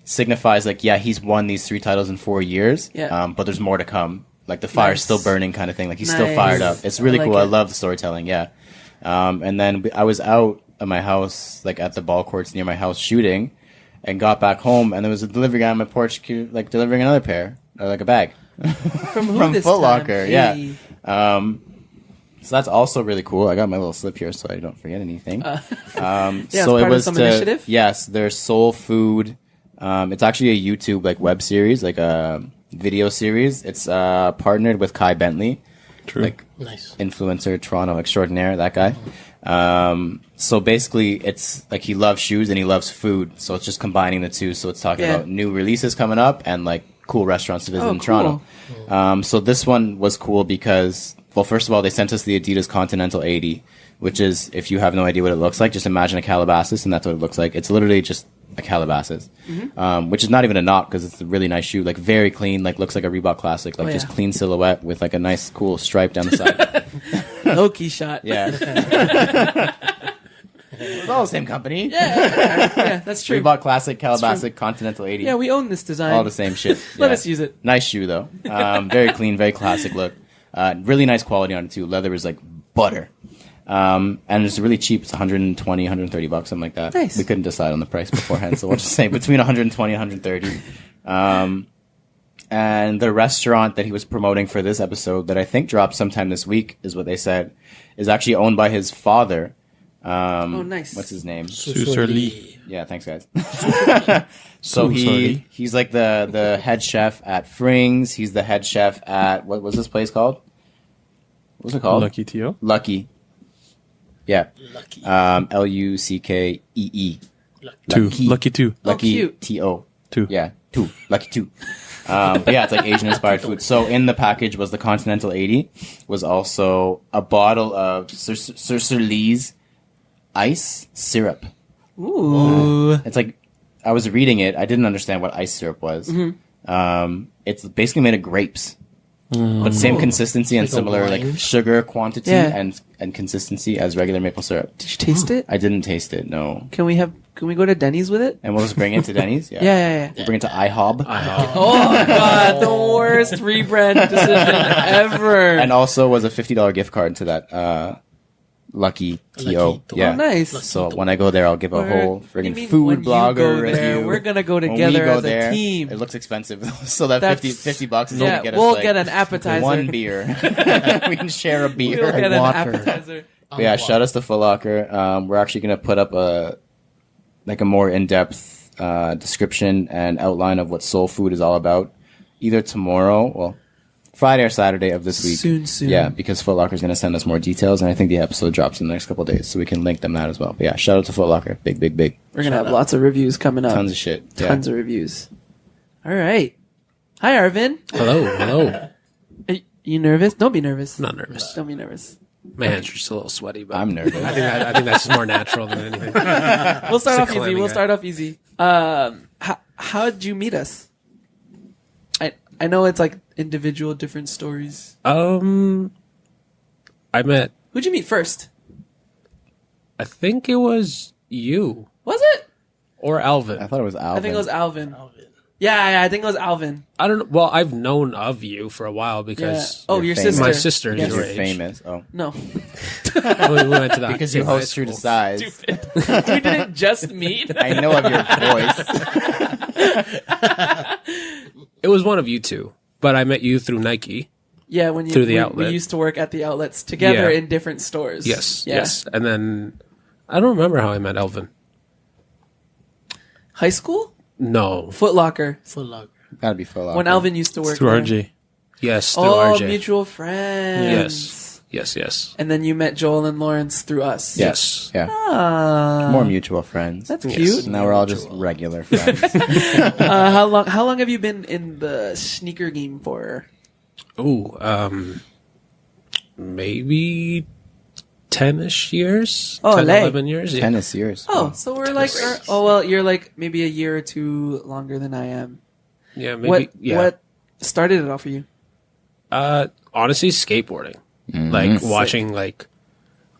signifies like, yeah, he's won these 3 titles in 4 years. Yeah. But there's more to come. Like the fire's Nice. still burning kind of thing. Like he's Nice. still fired up. It's really I like cool. I it. love the storytelling. Yeah. And then I was out at my house, like at the ball courts near my house shooting, and got back home, and there was a delivery guy on my porch, like delivering another pair, or like a bag From who from this Foot time? Locker. Hey. Yeah. So that's also really cool. I got my little slip here so I don't forget anything. Yeah, So it's it part was of some initiative? Yes, their Soul Food. It's actually a YouTube like web series, like a video series. It's partnered with Kai Bentley, like Nice. influencer, Toronto extraordinaire, that guy. So basically, it's like he loves shoes and he loves food, so it's just combining the two. So it's talking Yeah. about new releases coming up and like cool restaurants to visit Oh, in Toronto. cool. So this one was cool because, well, first of all, they sent us the Adidas Continental 80, which is, if you have no idea what it looks like, just imagine a Calabasas, and that's what it looks like. It's literally just a Calabasas, which is not even a knock because it's a really nice shoe, like very clean, like looks like a Reebok Classic, like just clean silhouette with like a nice, cool stripe down the side. Low-key shot. Yeah. It's all the same company. Yeah, that's true. Reebok Classic, Calabasas, Continental 80. Yeah, we own this design. All the same shit. Let Yeah. us use it. Nice shoe though. Very clean, very classic look. Really nice quality on it too. Leather is like butter. And it's really cheap. It's 120, 130 bucks, something like that. Nice. We couldn't decide on the price beforehand, so we'll just say between 120 and 130. And the restaurant that he was promoting for this episode that I think dropped sometime this week is what they said is actually owned by his father. Oh, nice. What's his name? Susurli. Yeah, thanks guys. So he's like the head chef at Frings. He's the head chef at, what was this place called? What was it called? Lucky Tio. Lucky. Yeah. Lucky. Luckee. Lucky Two. Lucky cute. T-O. Two. Yeah, two. Lucky two. But yeah, it's like Asian inspired food. So in the package was the Continental 80, was also a bottle of Susurli's ice syrup. Ooh. It's like, I was reading it. I didn't understand what ice syrup was. It's basically made of grapes. But same consistency and Like a similar wine? like sugar quantity Yeah. and consistency as regular maple syrup. Did you taste it? I didn't taste it, no. Can we go to Denny's with it? And we'll just bring it to Denny's? Yeah. We'll bring it to IHOB. Oh my god, the worst rebrand decision ever. And also was a $50 gift card to that Lucky T.O. Lucky. Yeah. Oh, nice. So when I go there, I'll give a whole You mean friggin' food when you blogger go there, review. we're gonna go When we together go as a there, team. It looks expensive. So that That's- 50 bucks is Yeah, gonna get us we'll like get an appetizer. one beer. We can share a beer. We'll get an water. appetizer. But yeah, shout outs to Foot Locker. We're actually gonna put up a more in-depth description and outline of what soul food is all about. Either tomorrow, well, Friday or Saturday of this week. Soon. Yeah, because Foot Locker is gonna send us more details, and I think the episode drops in the next couple of days, so we can link them that as well. But yeah, shout out to Foot Locker. Big. We're gonna have lots of reviews coming up. Tons of shit. Yeah. Tons of reviews. All right. Hi, Arvin. Hello. Are you nervous? Don't be nervous. I'm not nervous. Don't be nervous. My hands are just a little sweaty, but I'm nervous. I think that's just more natural than anything. We'll start off easy. climbing We'll guy. start off easy. How'd you meet us? I know it's like individual different stories. I met, Who'd you meet first? I think it was you Was it? or Alvin. I thought it was Alvin. I think it was Alvin. Yeah, I think it was Alvin. I don't know. Well, I've known of you for a while because Oh, You're your famous. sister. my sister is Yes. your You're age. famous. Oh, No. We went to that because you same high host True to school. Size. We didn't just meet. I know of your voice. It was one of you two, but I met you through Nike. Yeah, when Through the we outlet. used to work at the outlets together Yeah. in different stores. Yes, Yeah. yes. And then I don't remember how I met Elvin. High school? No. Foot Locker. Foot Locker. Gotta be Foot Locker. When Alvin used to work Through there. RJ. Yes, through Oh, RJ. mutual friends. Yes. And then you met Joel and Lawrence through us. Yes. Yeah. Ah, More mutual friends. that's Yes. cute. Now we're all just regular friends. How long have you been in the sneaker game for? Ooh, maybe 10-ish years? Oh, 10, lay. 11 years? Yeah. Tennis years. Oh, so we're like, you're like maybe a year or two longer than I am. Yeah, maybe. What started it off for you? Honestly, skateboarding. Like watching like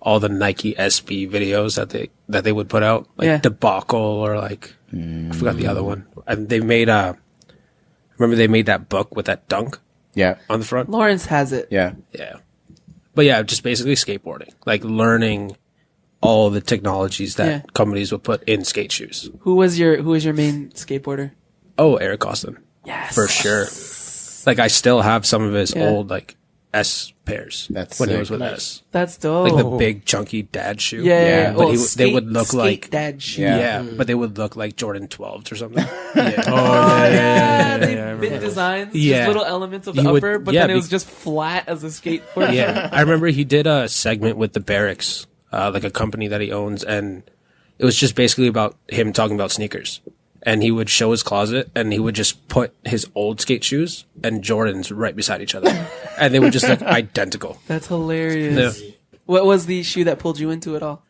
all the Nike SB videos that they would put out, like Yeah. Debacle or like I forgot the other one. And they made remember they made that book with that dunk Yeah. on the front. Lawrence has it. Yeah. Yeah, but yeah, just basically skateboarding, like learning all the technologies that Yeah. companies would put in skate shoes. Who was your main skateboarder? Oh, Eric Austin, Yes, for sure. Like I still have some of his Yeah. old like S pairs That's when he sick. was with Nice. S. That's dope. Like the big chunky dad shoe. yeah, But oh, they would look skate like dad shoe. Yeah. but they would look like Jordan 12s or something. Yeah. Yeah, they I remember bit those. designs, Yeah. just little elements of the He would- upper, but yeah, then it was be- just flat as a skateboard. Yeah. I remember he did a segment with the Barracks, like a company that he owns, and it was just basically about him talking about sneakers. and he would show his closet, and he would just put his old skate shoes and Jordans right beside each other, and they would just look identical. That's hilarious. Yeah. What was the shoe that pulled you into it all?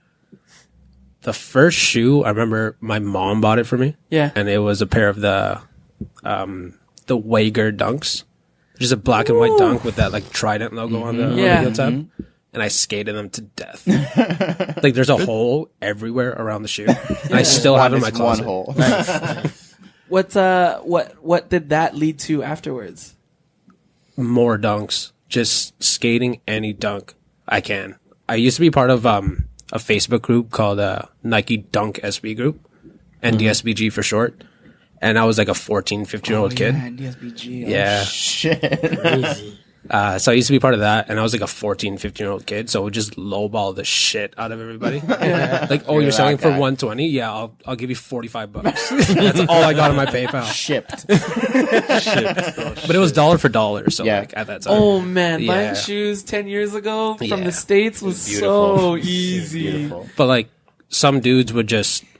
The first shoe, I remember my mom bought it for me. Yeah. And it was a pair of the Wager Dunks. Just a black and white dunk with that like Trident logo on the heel tab. And I skated them to death. Like there's a hole everywhere around the shoe. And I still have it in my closet. One hole. What did that lead to afterwards? More dunks. Just skating any dunk I can. I used to be part of a Facebook group called Nike Dunk SB group, NDSBG for short. And I was like a 14, 15-year-old kid. NDSBG. Yeah. Shit. Crazy. So I used to be part of that, and I was like a 14, 15-year-old kid, so I would just lowball the shit out of everybody. Like, oh, you're selling for 120? Yeah, I'll give you $45. That's all I got on my PayPal. Shipped. But it was dollar for dollar, so Yeah. like at that time. Oh man, Yeah. buying shoes 10 years ago from Yeah. the States was Beautiful. so easy. Beautiful. But like, some dudes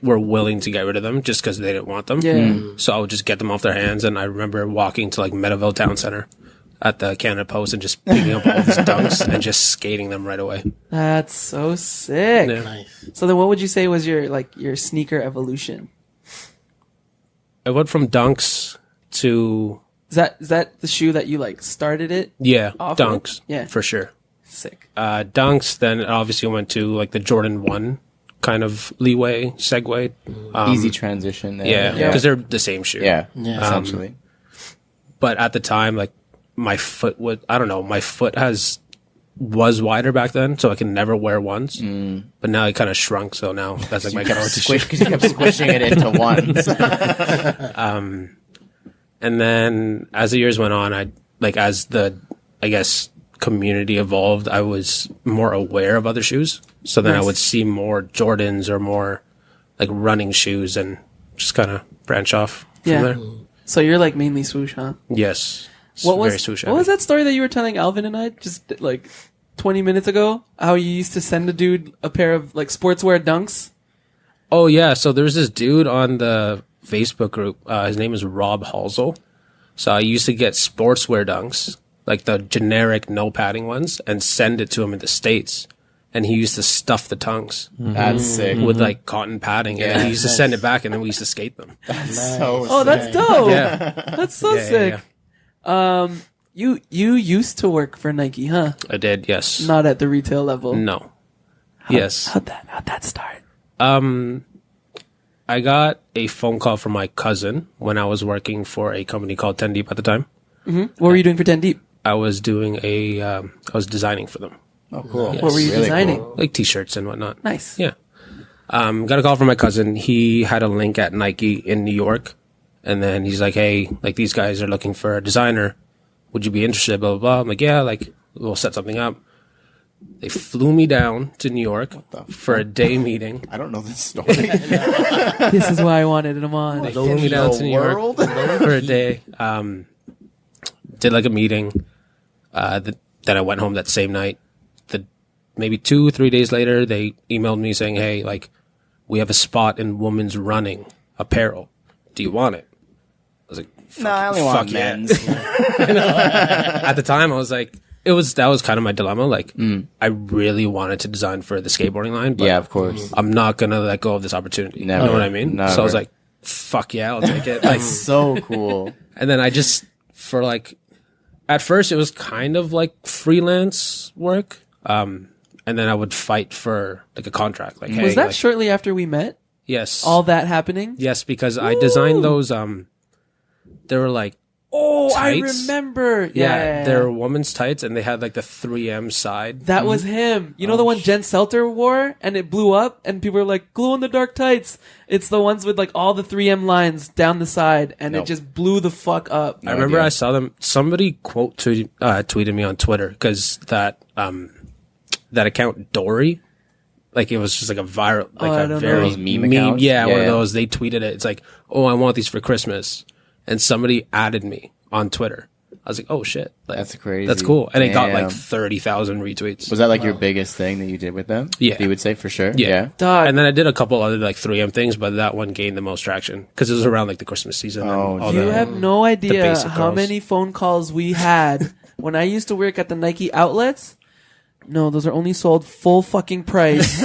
were willing to get rid of them just because they didn't want them. Yeah. So I would just get them off their hands, and I remember walking to like Meadowville Town Center at the Canada Post and just picking up all these dunks and just skating them right away. That's so sick. Yeah. Nice. So then what would you say was your sneaker evolution? I went from dunks to Is that the shoe that you like started it? Off of it? dunks. Yeah. For sure. Sick. Dunks, then it obviously went to like the Jordan 1 kind of leeway, segue. Easy transition there. Yeah, because they're the same shoe. Yeah. Yeah. Essentially. But at the time, like my foot was wider back then, so I can never wear ones. But now it kind of shrunk, so now that's like my go-to shoe. Because you kept squishing it into ones. And then as the years went on, as the, I guess, community evolved, I was more aware of other shoes. So then I would see more Jordans or more like running shoes and just kind of branch off from there. So you're like mainly swoosh, huh? Yes. What Very was swoosh what was heavy. that story that you were telling Alvin and I just like 20 minutes ago? How you used to send a dude a pair of like sportswear dunks? Oh yeah, so there's this dude on the Facebook group. His name is Rob Halsell. So I used to get sportswear dunks, like the generic no padding ones, and send it to him in the States. And he used to stuff the tongues That's sick. with like cotton padding, and then he used to send it back, and then we used to skate them. So Oh, that's dope. Yeah, That's so sick. You used to work for Nike, huh? I did. Yes. Not at the retail level. No. Yes. How'd that start? I got a phone call from my cousin when I was working for a company called 10 Deep at the time. What were you doing for 10 Deep? I was doing I was designing for them, Oh, cool. What were you Really designing? cool. like t-shirts and whatnot. Nice. Yeah. Got a call from my cousin. He had a link at Nike in New York. And then he's like, hey, like these guys are looking for a designer. Would you be interested? Blah, blah, blah. I'm like, yeah, like we'll set something up. They flew me down to New York for a day meeting. I don't know this story. This is why I wanted him on. They flew me down to New York for a day. Did like a meeting. Then I went home that same night. Maybe 2-3 days later, they emailed me saying, hey, like, we have a spot in women's running apparel. Do you want it? I was like, No, I only want yeah. men's. At the time, I was like, that was kind of my dilemma. Like, I really wanted to design for the skateboarding line, but Yeah, of course. I'm not going to let go of this opportunity. Never. You know what I mean? Never. So I was like, fuck yeah, I'll take it. Like, So cool. and then I just, for like, at first it was kind of like freelance work. And then I would fight for like a contract. Like, hey, Was that like, shortly after we met? yes. All that happening? Yes, because I designed those, they were like, Oh, tights. I remember. yeah, they're women's tights and they had like the 3M side. That was him. You know the one Jen Selter wore and it blew up and people were like, glow in the dark tights. It's the ones with like all the 3M lines down the side and it Nope. just blew the fuck up. I remember idea. I saw them. Somebody tweeted me on Twitter because that account Dory, like it was just like a viral, like I a don't very know. Meme accounts? Yeah, one of Yeah. those. They tweeted it. It's like, oh, I want these for Christmas, and somebody added me on Twitter. I was like, oh shit, like, That's crazy. That's cool, and it got like Damn. 30,000 retweets. Was that like your biggest thing that you did with them? Yeah. You would say for sure. Yeah. Dog. And then I did a couple other like 3M things, but that one gained the most traction because it was around like the Christmas season. Oh, and all You the, have no idea basic how girls. many phone calls we had when I used to work at the Nike outlets. No, those are only sold full fucking price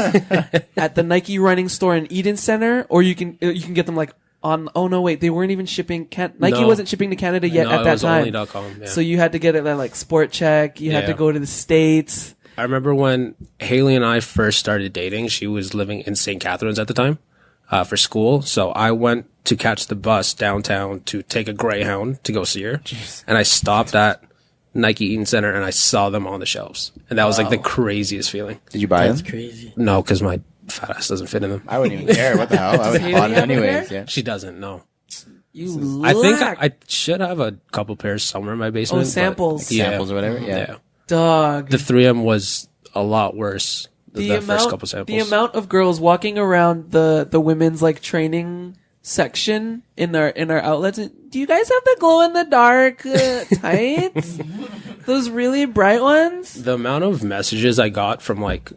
at the Nike running store in Eden Center, or you can get them like on. Oh no, wait, they weren't even shipping. Nike No. wasn't shipping to Canada yet No, at it that was time. only .com, yeah. So you had to get it at like Sport Check. You had to Yeah. go to the States. I remember when Haley and I first started dating. She was living in St. Catharines at the time for school. So I went to catch the bus downtown to take a Greyhound to go see her. And I stopped at Nike Eden Center and I saw them on the shelves. And that was like the craziest feeling. Did you buy That's them? crazy. No, because my fat ass doesn't fit in them. I wouldn't even care. What the hell? I would have Haley bought it have a anyways. pair? Yeah. She doesn't, no. You I think lack, I should have a couple pairs somewhere in my basement. Oh, but- samples. Yeah. Samples or whatever. Yeah. Yeah. dog. The 3M was a lot worse than the first couple samples. The amount of girls walking around the women's like training section in our outlets. Do you guys have the glow in the dark tights? Those really bright ones? The amount of messages I got from like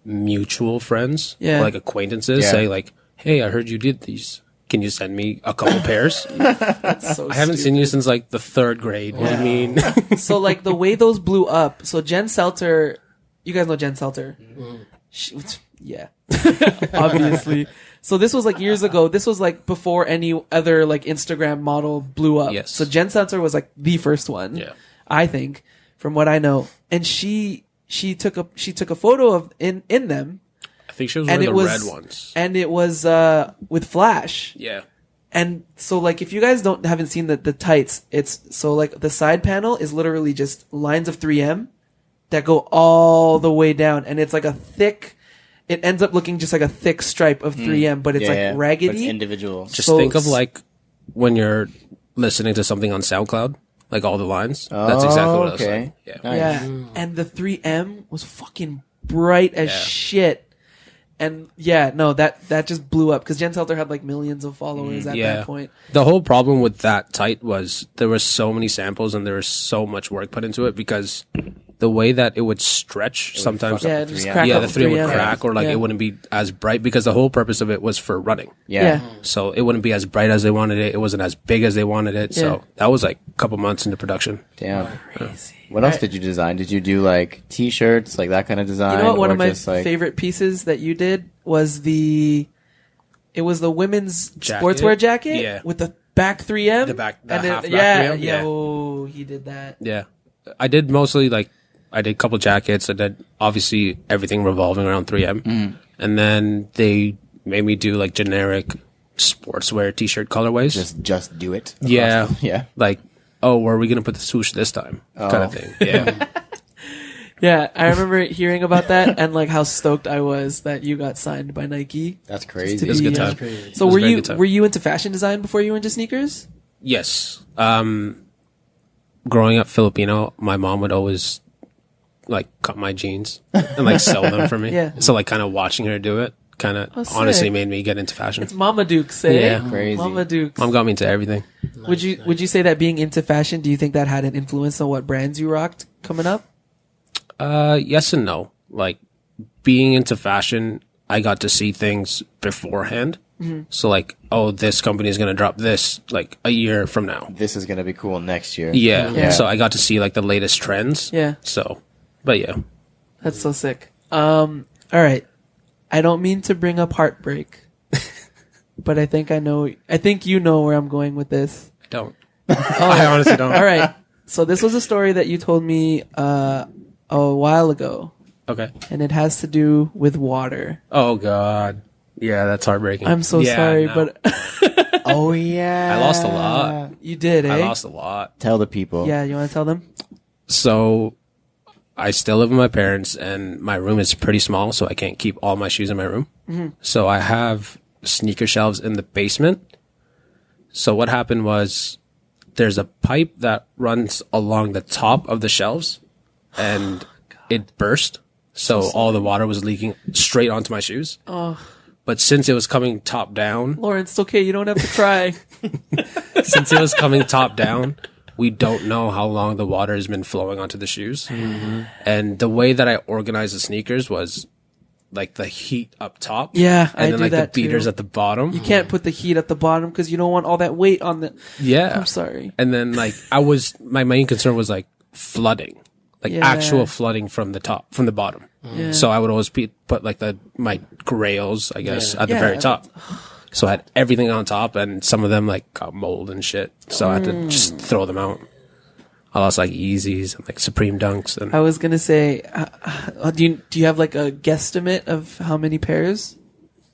mutual friends, Yeah. or, like acquaintances, Yeah. say like, "Hey, I heard you did these. Can you send me a couple pairs?" That's so I haven't seen you since like the 3rd grade. What do you mean? So like the way those blew up. So Jen Selter, you guys know Jen Selter. She, yeah, obviously. So this was like years ago. This was like before any other like Instagram model blew up. Yes. So Jen Selter was like the first one. Yeah. I think, from what I know. And she took a photo of in them, I think she was and wearing it the was red ones. and it was with flash. Yeah. And so like if you guys haven't seen the tights, it's so like the side panel is literally just lines of 3M that go all the way down, and it's like a thick. It ends up looking just like a thick stripe of 3M, but it's Yeah, like yeah. But raggedy. it's individual. Just So think of s- like when you're listening to something on SoundCloud, like all the lines. That's exactly what it was okay. like. Yeah. Nice. Yeah, and the 3M was fucking bright as Yeah. shit. And yeah, no, that just blew up because Jen Selter had like millions of followers at Yeah. that point. The whole problem with that tight was there were so many samples and there was so much work put into it because the way that it would stretch sometimes. fuck Yeah, up just 3M. crack Yeah, up the with 3M would 3M. crack or like Yeah. it wouldn't be as bright because the whole purpose of it was for running. Yeah. So it wouldn't be as bright as they wanted it. It wasn't as big as they wanted it. Yeah. So that was like a couple months into production. Damn. Crazy. What else did you design? Did you do like T-shirts, like that kind of design? You know what? One or of my just, like, favorite pieces that you did was the women's Jacket? sportswear jacket Yeah. with the back 3M. The back- the and then, half back yeah, 3M? yeah. Yeah. Oh, he did that. Yeah. I did mostly like, I did a couple jackets. I did obviously everything revolving around 3M. And then they made me do like generic sportswear t-shirt colorways. just do it. across Yeah. the- yeah. Like, oh, where are we going to put the swoosh this time? Kind of thing. Yeah. Yeah, I remember hearing about that and like how stoked I was that you got signed by Nike. That's to crazy. It was a be, good uh, time. Crazy. So It was were a very you good time. were you into fashion design before you were into sneakers? Yes. Growing up Filipino, my mom would always like cut my jeans and like sew them for me. Yeah. So like kind of watching her do it kind of Oh, sick. honestly made me get into fashion. It's Mama Dukes, eh? Yeah. Crazy. Mama Dukes. Mom got me into everything. Would you say that being into fashion, do you think that had an influence on what brands you rocked coming up? Yes and no. Like being into fashion, I got to see things beforehand. So like, oh, this company is going to drop this like a year from now. This is gonna be cool next year. Yeah. Yeah. So I got to see like the latest trends. Yeah. So, but yeah. That's so sick. All right. I don't mean to bring up heartbreak, but I think you know where I'm going with this. I don't. I honestly don't. All right. So this was a story that you told me a while ago, Okay. and it has to do with water. Oh God. Yeah, that's heartbreaking. I'm so Yeah, sorry, no. but Oh yeah. I lost a lot. you did, eh? I lost a lot. Tell the people. Yeah, you want to tell them? So I still live with my parents and my room is pretty small, so I can't keep all my shoes in my room. So I have sneaker shelves in the basement. So what happened was there's a pipe that runs along the top of the shelves and it burst. So all the water was leaking straight onto my shoes. Oh, But since it was coming top down, Lawrence, it's okay. You don't have to cry. since it was coming top down, we don't know how long the water has been flowing onto the shoes. And the way that I organized the sneakers was like the heat up top. Yeah, and I then do like that the beaters too. at the bottom. You can't put the heat at the bottom because you don't want all that weight on the. Yeah. I'm sorry. And then like my main concern was like flooding. Like Yeah. actual flooding from the bottom. Yeah. So I would always put like my grails, I guess, at the Yeah. very top. So I had everything on top, and some of them like got mold and shit. So I had to just throw them out. I lost like Yeezys and like Supreme Dunks, and I was gonna say, do you have like a guesstimate of how many pairs?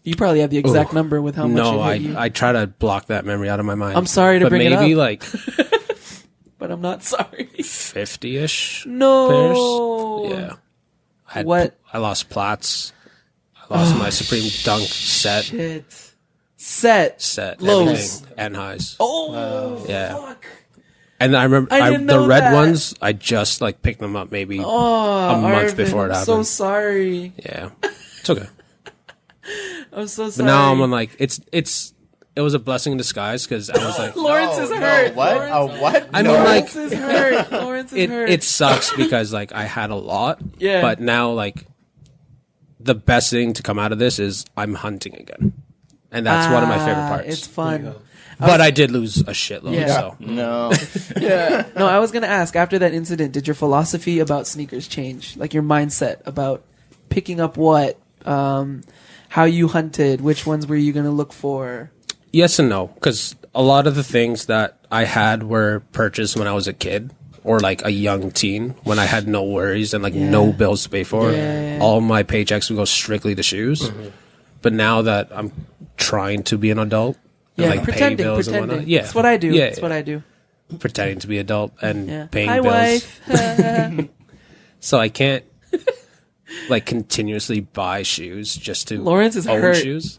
You probably have the exact number with how much. no, it hit you. I try to block that memory out of my mind. I'm sorry to but bring it maybe up. like but I'm not sorry. 50-ish No. pairs. Yeah. What? I lost Platts. I lost my Supreme Dunk set. Shit. Set. Lows. Everything, and highs. Oh. Yeah. Fuck. And I remember I didn't the know red that. ones. I just like picked them up maybe Oh, a month Arvin, before it I'm happened. so sorry. Yeah, it's okay. I'm so But sorry. now I'm like, it was a blessing in disguise because I was like, Lawrence is hurt. What? Lawrence, What? I mean, Lawrence like is hurt. Lawrence is hurt. it sucks because like I had a lot. Yeah. But now like the best thing to come out of this is I'm hunting again, and that's one of my favorite parts. It's fun. But I did lose a shitload. Yeah. So No. Yeah. No, I was gonna ask after that incident, did your philosophy about sneakers change? Like your mindset about picking up what, how you hunted, which ones were you gonna look for? yes and no, because a lot of the things that I had were purchased when I was a kid or like a young teen when I had no worries and like no bills to pay for. Yeah. All my paychecks would go strictly to shoes. But now that I'm trying to be an adult, Yeah, and, like, pay pretending. bills and whatnot. Yeah, That's what I do. Yeah, That's what I do. pretending to be adult and Yeah. paying Hi, bills. wife. So I can't like continuously buy shoes just to Lawrence is own hurt. shoes.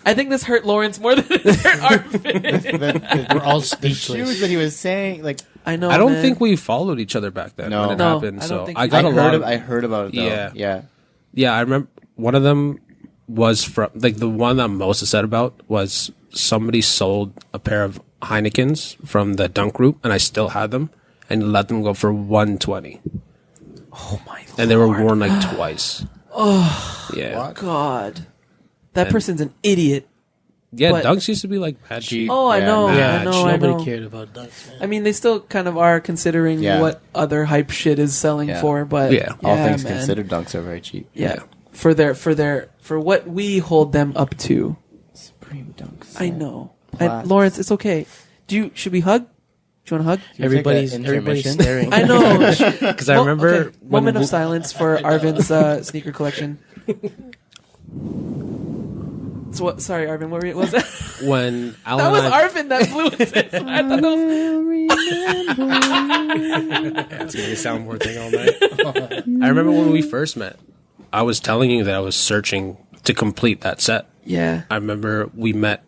I think this hurt Lawrence more than it hurt Arvin. We're all The speechless. shoes that he was saying, like, I know. I don't man. think we followed each other back then No. when it No, happened. I don't So think I we got a lot. I heard about it though. Yeah. Yeah. Yeah, I remember one of them was from like the one I'm most upset about was somebody sold a pair of Heinekens from the Dunk Group, and I still had them and let them go for $120, Oh my and they were worn like twice. Oh, yeah, God. That person's an idiot. yeah. But- Dunks used to be like bad cheap. Oh, I Yeah, know. yeah, I know. I Nobody know. cared about dunks, man. I mean, they still kind of are considering Yeah. what other hype shit is selling Yeah. for, but Yeah. All things man. considered, dunks are very cheap. Yeah. For what we hold them up to. Supreme dunks. I know. Class. Lawrence, it's okay. Should we hug? Do you want to hug? Everybody's take a everybody's intermission? staring. I know. Because I remember Okay, when moment of silence for Arvin's sneaker collection. So what? Sorry, Arvin. What was that? when Alan That was and I, Arvin that blew it. I thought that was. it's gonna be a soundboard thing all night. I remember when we first met. I was telling you that I was searching to complete that set. Yeah. I remember we met,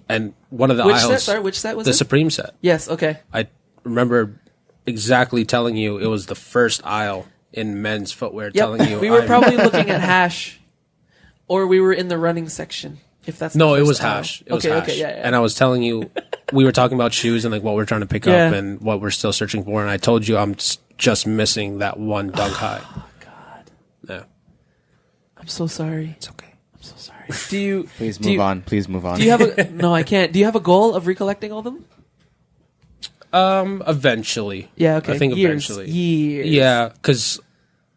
and one of the Which aisles, set? Sorry, which set was the it? Supreme set. Yes. Okay. I remember exactly telling you it was the first aisle in men's footwear. Telling you we were I'm- probably looking at hash, or we were in the running section. If that's no, the it first was aisle. hash. It was okay. hash. Okay. Yeah. And I was telling you we were talking about shoes and like what we're trying to pick Yeah. up and what we're still searching for. And I told you I'm just missing that one dunk high. God, Yeah, I'm so sorry. it's okay. I'm so sorry. Do you? Please do move you- on. Please move on. Do you have a? No, I can't. Do you have a goal of recollecting all of them? Eventually. Yeah. Okay. I think years. eventually. Years. Yeah, because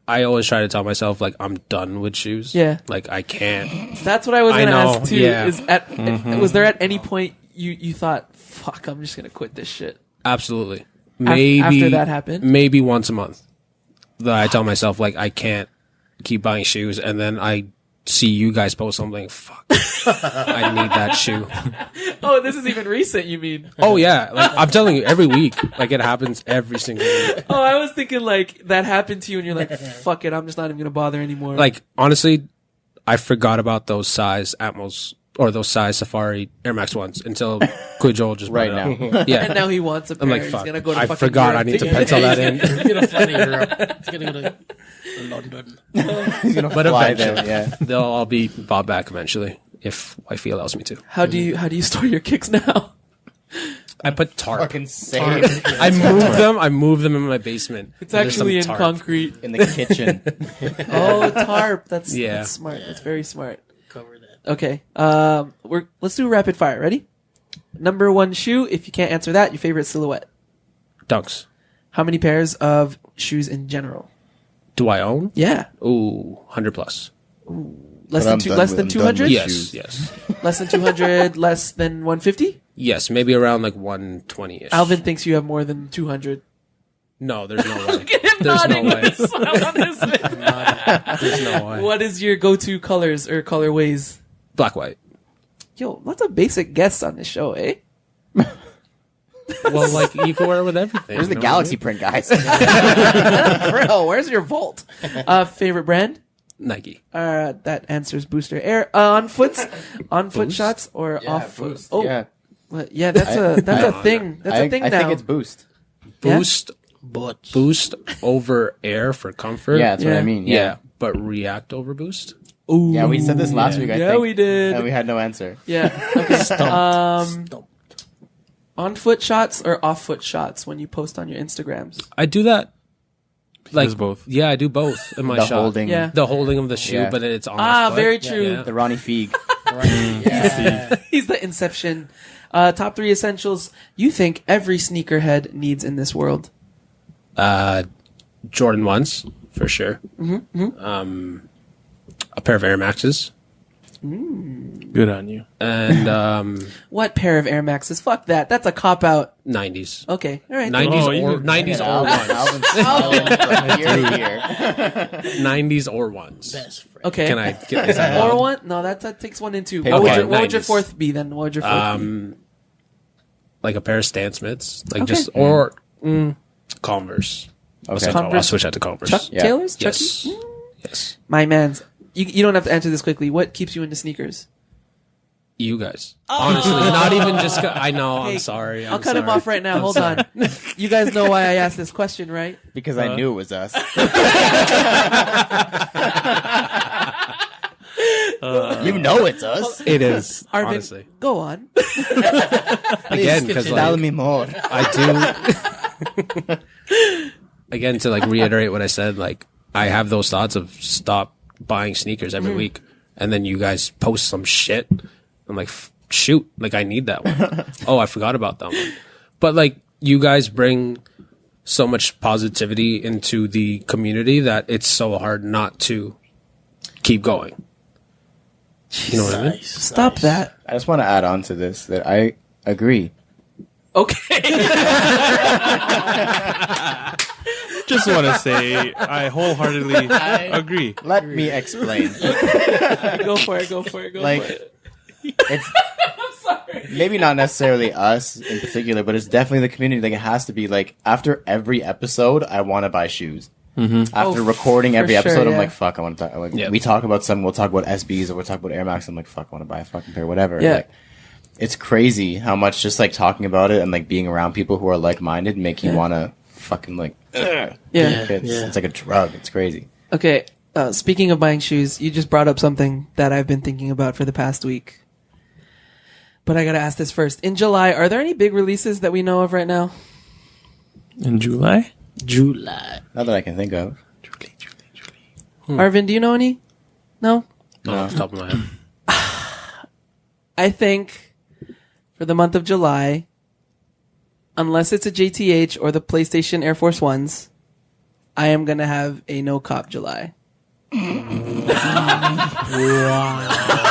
I always try to tell myself like I'm done with shoes. Yeah. Like I can't. That's what I was I going to know, ask too. yeah. Is was there at any point you thought, "Fuck, I'm just going to quit this shit"? Absolutely. Maybe after that happened? maybe once a month that I tell myself like I can't keep buying shoes, and then I see you guys post something. Fuck, I need that shoe. Oh, this is even recent. You mean? Oh yeah, like I'm telling you, every week, like it happens every single week. Oh, I was thinking like that happened to you, and you're like, "Fuck it, I'm just not even going to bother anymore." Like honestly, I forgot about those size Atmos or those size Safari Air Max ones until Joel just brought Right it now. up. Yeah, and now he wants a pair. I'm like, He's fuck. going to go to I fucking forgot I Europe need to get it. pencil that in. He's gonna fly to Europe. He's gonna go to London. He's gonna But fly eventually, there. Yeah. they'll all be bought back eventually if wifey allows me to. How do you store your kicks now? I put tarp. Fucking same. I moved them in my basement. It's There's some actually in tarp. concrete. in the kitchen. Oh, tarp. That's smart. Yeah. That's very smart. Cover that. Okay. Let's do rapid fire. Ready? Number one shoe. If you can't answer that, your favorite silhouette. Dunks. How many pairs of shoes in general? Do I own? Yeah. Ooh, 100 plus. Less But than I'm less done than with- I'm done 200? with Yes, shoes. yes. Less than 200, less than 150? Yes, maybe around like 120-ish. Alvin thinks you have more than 200. No, there's no way. There's no way. There's no way. What is your go-to colors or colorways? Black, white. Yo, lots of basic guests on this show, eh? Well, like, you can wear it with everything. Where's the you know galaxy print, guys? Bro, where's your vault? Favorite brand? Nike. That answers Booster Air. On foot shots or off foot? Boost. Oh, Yeah. yeah, that's a thing. That's a thing I now. think it's Boost. Yeah? Boost over Air for comfort. Yeah, that's what Yeah. I mean. Yeah, but React over Boost. Ooh. Yeah, we said this last week, I Yeah, think. we did. And we had no answer. Yeah. Okay. Stumped. On foot shots or off foot shots when you post on your Instagrams? I do that. Like does both. Yeah, I do both in my The shot. holding. Yeah. The holding of the shoe, Yeah. but it's on the foot. Very true. Yeah. The Ronnie Feig. He's the inception. Top 3 essentials you think every sneakerhead needs in this world. Jordan 1s, for sure. A pair of Air Maxes. Good on you. And What pair of Air Maxes? Fuck that. That's a cop out. 90s. Okay. All right. 90s Oh, you or could- 90s or Alvin, ones. Alvin's smiling from ear to ear. 90s or ones. Best friend. Okay. Can I get is that Or allowed? one? No, that takes 1 and 2. Okay, What would your 90s. fourth be then? What would your fourth be? Like a pair of Stan Smiths, like Okay. just or Converse. Okay. I'll switch that to Converse. Chuck Yeah. Taylors? Yes, Chucky? yes. My man's. You don't have to answer this quickly. What keeps you into sneakers? You guys, honestly, not even just. I know. Hey, I'm sorry. I'll cut him off right now. Hold on. You guys know why I asked this question, right? Because I knew it was us. You know it's us. It is Arvin, honestly. go on. Again, because Tell me more. I do. Again, to like reiterate what I said, like I have those thoughts of stop buying sneakers every week, and then you guys post some shit. I'm like, shoot, like I need that one. Oh, I forgot about that one. But like you guys bring so much positivity into the community that it's so hard not to keep going. You know what I mean? Nice. Stop nice. that. I just want to add on to this that I agree. Okay. Just want to say I wholeheartedly agree. Let me explain. Go for it. Go for Like, it. it's maybe not necessarily us in particular, but it's definitely the community. Like, it has to be like after every episode, I want to buy shoes. After recording every for sure, episode, I'm yeah. like, fuck, I want to talk. Like, Yeah. we talk about something, we'll talk about SBs or we'll talk about Air Max. I'm like, fuck, I want to buy a fucking pair, whatever. Yeah. Like, it's crazy how much just like talking about it and like being around people who are like minded make you want to fucking like, ugh. Yeah. It's like a drug. It's crazy. Okay. Speaking of buying shoes, you just brought up something that I've been thinking about for the past week. But I gotta ask this first. In July, are there any big releases that we know of right now? In July? July. Not that I can think of. Arvin, do you know any? No? No, off the top of my head. I think for the month of July, unless it's a JTH or the PlayStation Air Force Ones, I am gonna have a no cop July. Yo,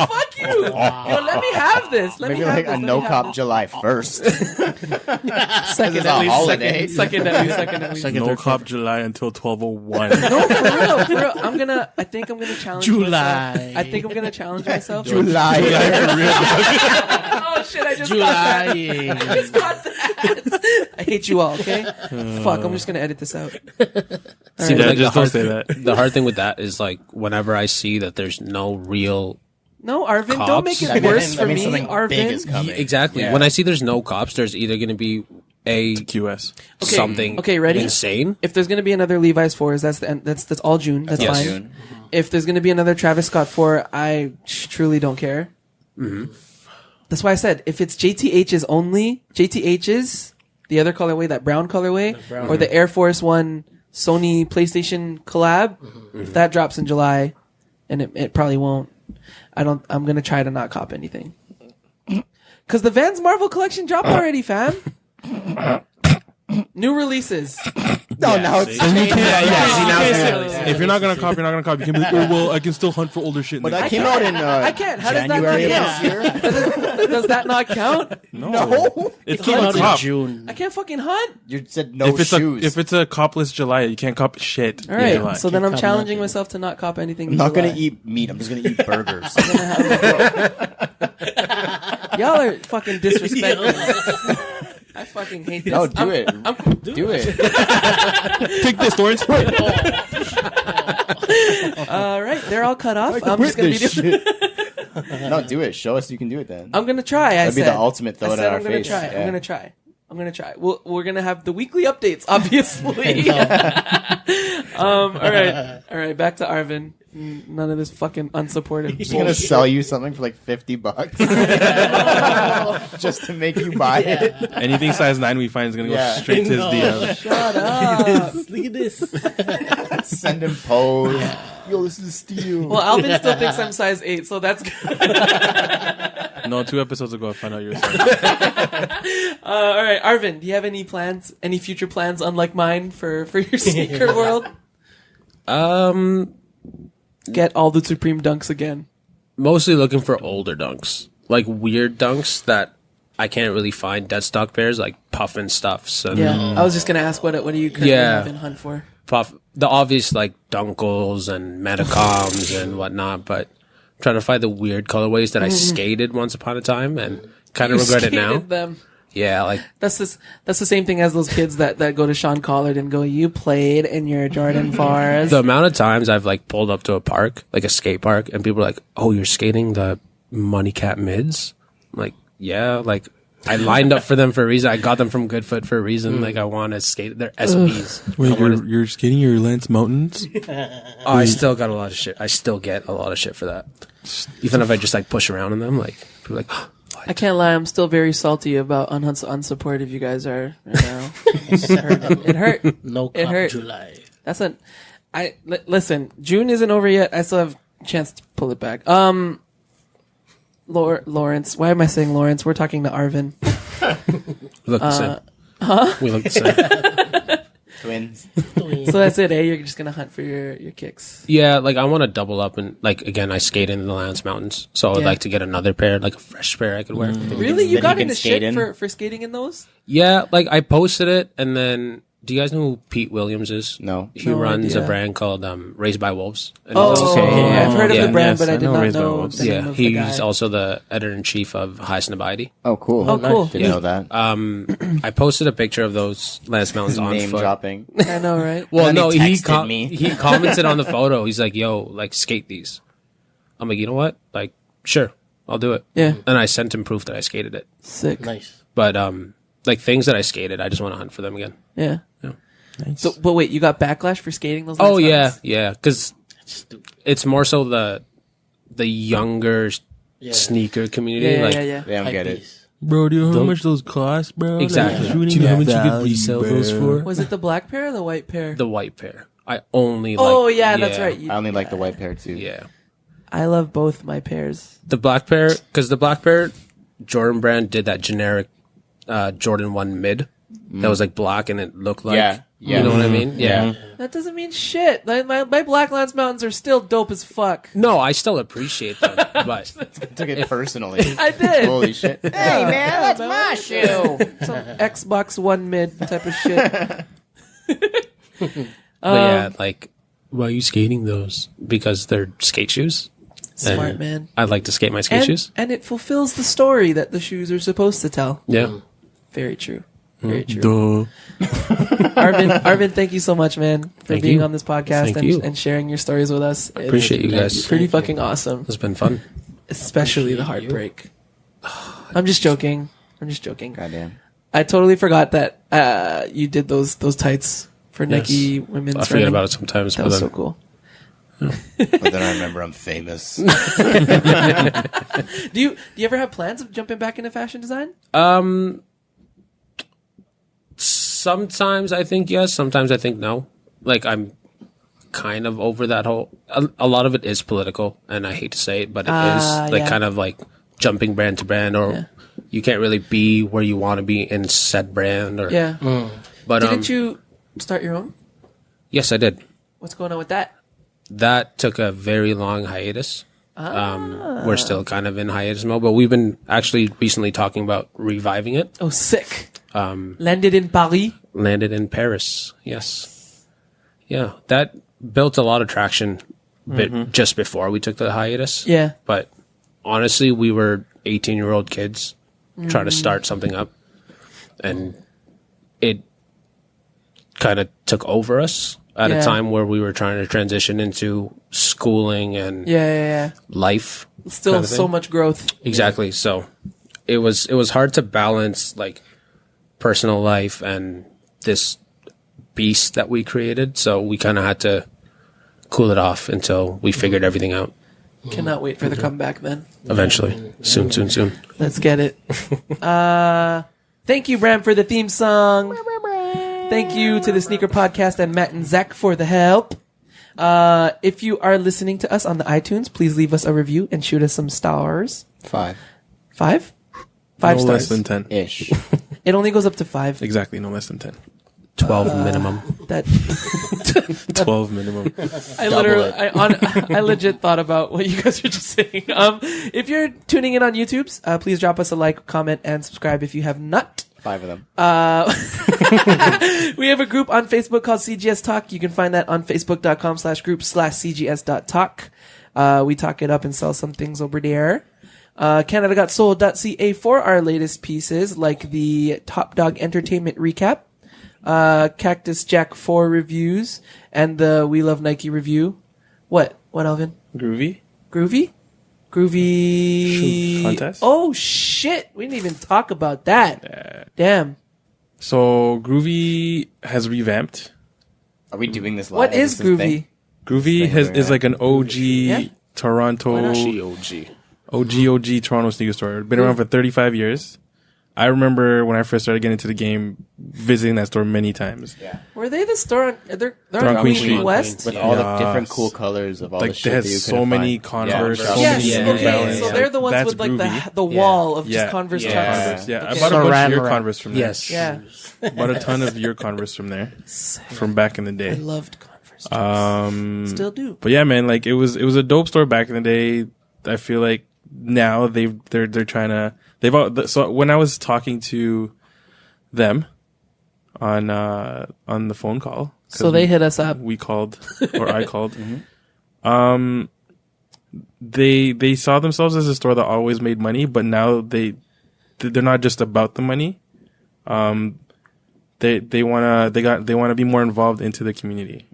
fuck you! Yo, let me have this. Let Maybe me have like this. a Let me no have cop this. July 1st. Second It's at a least. holiday. Second at least. Second at least. No Cop July until 12:01. No, for real, for real. I think I'm gonna challenge July. myself. I think I'm gonna challenge myself. July. Oh shit! I just got that. I just got that. I hate you all. Okay. Fuck. I'm just gonna edit this out. See, Yeah, like, just don't say that. The hard thing with that is like whenever I see that there's no real No, Arvin, Cops? don't make That it means- worse that for means me, something big is Arvin. coming. exactly Yeah. when I see there's no cops, there's either going to be a QS. Okay, something okay, ready? insane. If there's gonna be another Levi's 4s, that's all June. That's Yes. fine. June. If there's gonna be another Travis Scott 4, I truly don't care. That's why I said if it's JTH's only, JTH's, the other colorway, that brown colorway, or the Air Force One Sony PlayStation collab, if that drops in July, and it probably won't, I'm gonna try to not cop anything. Cause the Vans Marvel collection dropped already, fam. New releases. No, now it's If you're not gonna copy, you're not gonna copy. You can be like, oh well, I can still hunt for older shit. But that came out in I can't. How January does that not count? Does that not count? No. It Came out in cop. June. I can't fucking hunt. You said no If it's shoes. if it's a copless July, you can't cop shit. All in right. July. So then I'm cop challenging nothing. myself to not cop anything. I'm not gonna July. eat meat. I'm just gonna eat burgers. Y'all are fucking disrespectful. I fucking hate this. No, do it. Do it. Take this, Lawrence. All right, they're all cut off. I'm just gonna be doing. No, do it. Show us you can do it then. I'm gonna try. That'd be the ultimate throw I it said at our I'm gonna face. try. Yeah. I'm gonna try. We're gonna have the weekly updates, obviously. All right. Back to Arvin. None of this fucking unsupportive He's gonna bullshit. sell you something for like $50 just to make you buy it. Anything size 9 we find is gonna go Yeah. straight to his DM. Shut up. Look at this. Send him pose. Yo, this is steel. Well, Alvin still thinks I'm size 8, so that's good. No, 2 episodes ago I found out you were size. All right, Arvin, do you have any plans? Any future plans, unlike mine, for your sneaker world? Get all the Supreme Dunks again. Mostly looking for older dunks, like weird dunks that I can't really find dead stock pairs, like Puffin stuffs and Yeah, I was just gonna ask what are you currently Yeah. having hunt for? Puff, the obvious like Dunkles and Metacoms and whatnot, but I'm trying to find the weird colorways that I skated once upon a time and kind of regret it now. Skated them. Yeah, like That's the same thing as those kids that go to Sean Collard and go, "You played in your Jordan 4s." the amount of times I've like pulled up to a park, like a skate park, and people are like, "Oh, you're skating the Money Cat mids?" I'm like, yeah, like I lined up for them for a reason. I got them from Goodfoot for a reason. Like I want to skate. They're SBs. Wait, you're skating your Lance Mountains? Oh, I still got a lot of shit. I still get a lot of shit for that. Even if I just like push around in them, like people are like, I can't lie, I'm still very salty about unsupportive you guys are right now. It hurt. No It cop hurt. July. Listen, June isn't over yet. I still have a chance to pull it back. Lawrence, why am I saying Lawrence? We're talking to Arvin. we look the same. We look the same. Twins. So that's it, eh? You're just gonna hunt for your kicks. Yeah, like I want to double up and like again, I skate in the Lance Mountains, so I would Yeah. like to get another pair, like a fresh pair I could wear. Really? You then got you can into skate shit in. for skating in those? Yeah, like I posted it, and then do you guys know who Pete Williams is? No. He No runs idea. a brand called Raised by Wolves. And Oh, he's also, yeah. I've heard of Yeah. the brand, Yes, but I I did know not Raised by know Wolves. the name yeah, of the guy. he's also the editor in chief of Highest Nabidi. Oh, cool. Oh, cool. Didn't know that. I posted a picture of those Lance Mountains on Name foot. dropping. I know, right? Well, And then no, he he texted me. he commented on the photo. He's like, "Yo, like skate these." I'm like, you know what? Like, sure, I'll do it. Yeah. And I sent him proof that I skated it. Sick. Nice. But like things that I skated, I just want to hunt for them again. Yeah. Yeah. Nice. So, but wait, you got backlash for skating those? Oh Lance yeah, Mountains? yeah. Because Stupid. it's more so the younger Yeah. sneaker community. Yeah, like, yeah. They don't get it. Bro, do you know how much those cost, bro? Exactly. Like, Do you know how much you could value, resell bro. those for? Was it the black pair or the white pair? The white pair. I only. Oh like, yeah, that's right. I only like the white pair too. Yeah. I love both my pairs. The black pair, because the black pair, Jordan Brand did that generic Jordan 1 mid that was like black and it looked like. Yeah, yeah. You know what I mean? Yeah. That doesn't mean shit. My Black Lance Mountains are still dope as fuck. No, I still appreciate them, but Took it personally. I did. Holy shit. Hey man, that's my shoe. Some Xbox One mid type of shit. yeah, like, why are you skating those? Because they're skate shoes. Smart And man. I like to skate my skate shoes. And it fulfills the story that the shoes are supposed to tell. Yeah. Very true. Very true. Duh. Arvin, thank you so much, man, for Thank being you. on this podcast Thank you. and sharing your stories with us. It's Appreciate you guys. pretty fucking awesome, It's been fun. especially the heartbreak. I'm just joking. Goddamn. I totally forgot that you did those tights for Yes. Nike women's I forget running. about it sometimes, That but was then so cool. But then I remember I'm famous. Do you ever have plans of jumping back into fashion design? Sometimes I think yes, sometimes I think no. Like I'm kind of over that whole. A lot of it is political, and I hate to say it, but it is like kind of like jumping brand to brand, or you can't really be where you want to be in said brand. Or But didn't you start your own? Yes, I did. What's going on with that? That took a very long hiatus. We're still kind of in hiatus mode, but we've been actually recently talking about reviving it. Oh, sick. Landed in Paris. Landed in Paris. Yes. Yeah. That built a lot of traction just before we took the hiatus. Yeah. But honestly, we were 18-year-old kids trying to start something up, and it kind of took over us at a time where we were trying to transition into schooling and life. Still kind of so much growth. Exactly. So it was hard to balance like personal life and this beast that we created. So we kind of had to cool it off until we figured everything out. Cannot wait for the comeback then. Eventually. Soon. Let's get it. Thank you, Bram, for the theme song. Thank you to the Sneaker Podcast and Matt and Zach for the help. If you are listening to us on the iTunes, please leave us a review and shoot us some stars. 5 5? 5 No stars. less than 10. ish. It only goes up to 5. Exactly, no less than 10. 12 minimum. That 12 minimum. I legit thought about what you guys were just saying. If you're tuning in on YouTube, please drop us a like, comment, and subscribe if you have not. 5 of them. We have a group on Facebook called CGS Talk. You can find that on facebook.com/group/CGS.talk. We talk it up and sell some things over there. CanadaGotSold.ca for our latest pieces, like the Top Dog Entertainment recap, Cactus Jack 4 reviews, and the We Love Nike review. What, Alvin? Groovy? Groovy? Shoe contest? Oh, shit. We didn't even talk about that. Damn. So Groovy has revamped. Are we doing this live? What is Groovy? Groovy is like an OG Toronto, OG Toronto sneaker store. Been around for 35 years. I remember when I first started getting into the game, visiting that store many times. Yeah. Were they the store on, they're on on Queen Queen Street. West? With all the different cool colors of all the Like shit they had that you so could've many find. Converse, Yeah, so Yes, many New okay, Balance. so they're the ones That's with like Groovy. the wall of just Converse Yeah. chucks. Converse. Yeah, I Okay. bought a bunch of Saran your wrap. Converse from there. Yes. Yeah, Bought a ton of your Converse from there, from back in the I day. loved Converse. Still do. But yeah, man, like it was a dope store back in the day. I feel like now they're trying to so when I was talking to them on the phone call, So they hit us up. we called or I called. They saw themselves as a store that always made money, but now they're not just about the money. They want to be more involved into the community,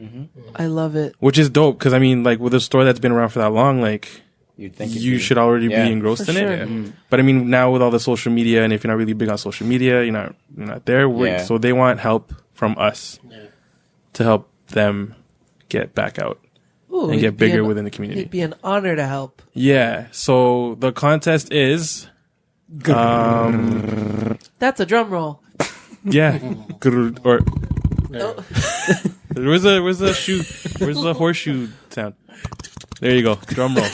I love it. which is dope. Because I mean, like with a store that's been around for that long, like You'd think you should already be engrossed For in sure. it. But I mean, now with all the social media, and if you're not really big on social media, you're not there. Yeah. So they want help from us to help them get back out Ooh, and it'd get be bigger an- within the community. It'd be an honor to help. Yeah. So the contest is, That's a drum roll. yeah, or where's the horseshoe sound? There you go, drum roll.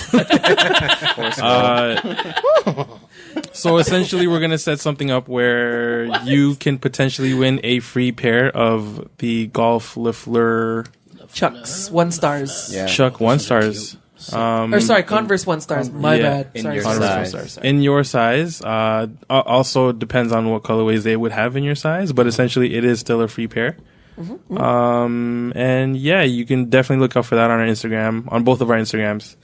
So essentially, we're gonna set something up where you can potentially win a free pair of the Golf Lifler Chucks, 1 stars. Yeah. Chuck 1 stars. Or sorry, Converse 1 stars. My yeah. bad. In Sorry. your sorry. size. In your size. Also depends on what colorways they would have in your size, but essentially it is still a free pair. And yeah, you can definitely look out for that on our Instagram, on both of our Instagrams.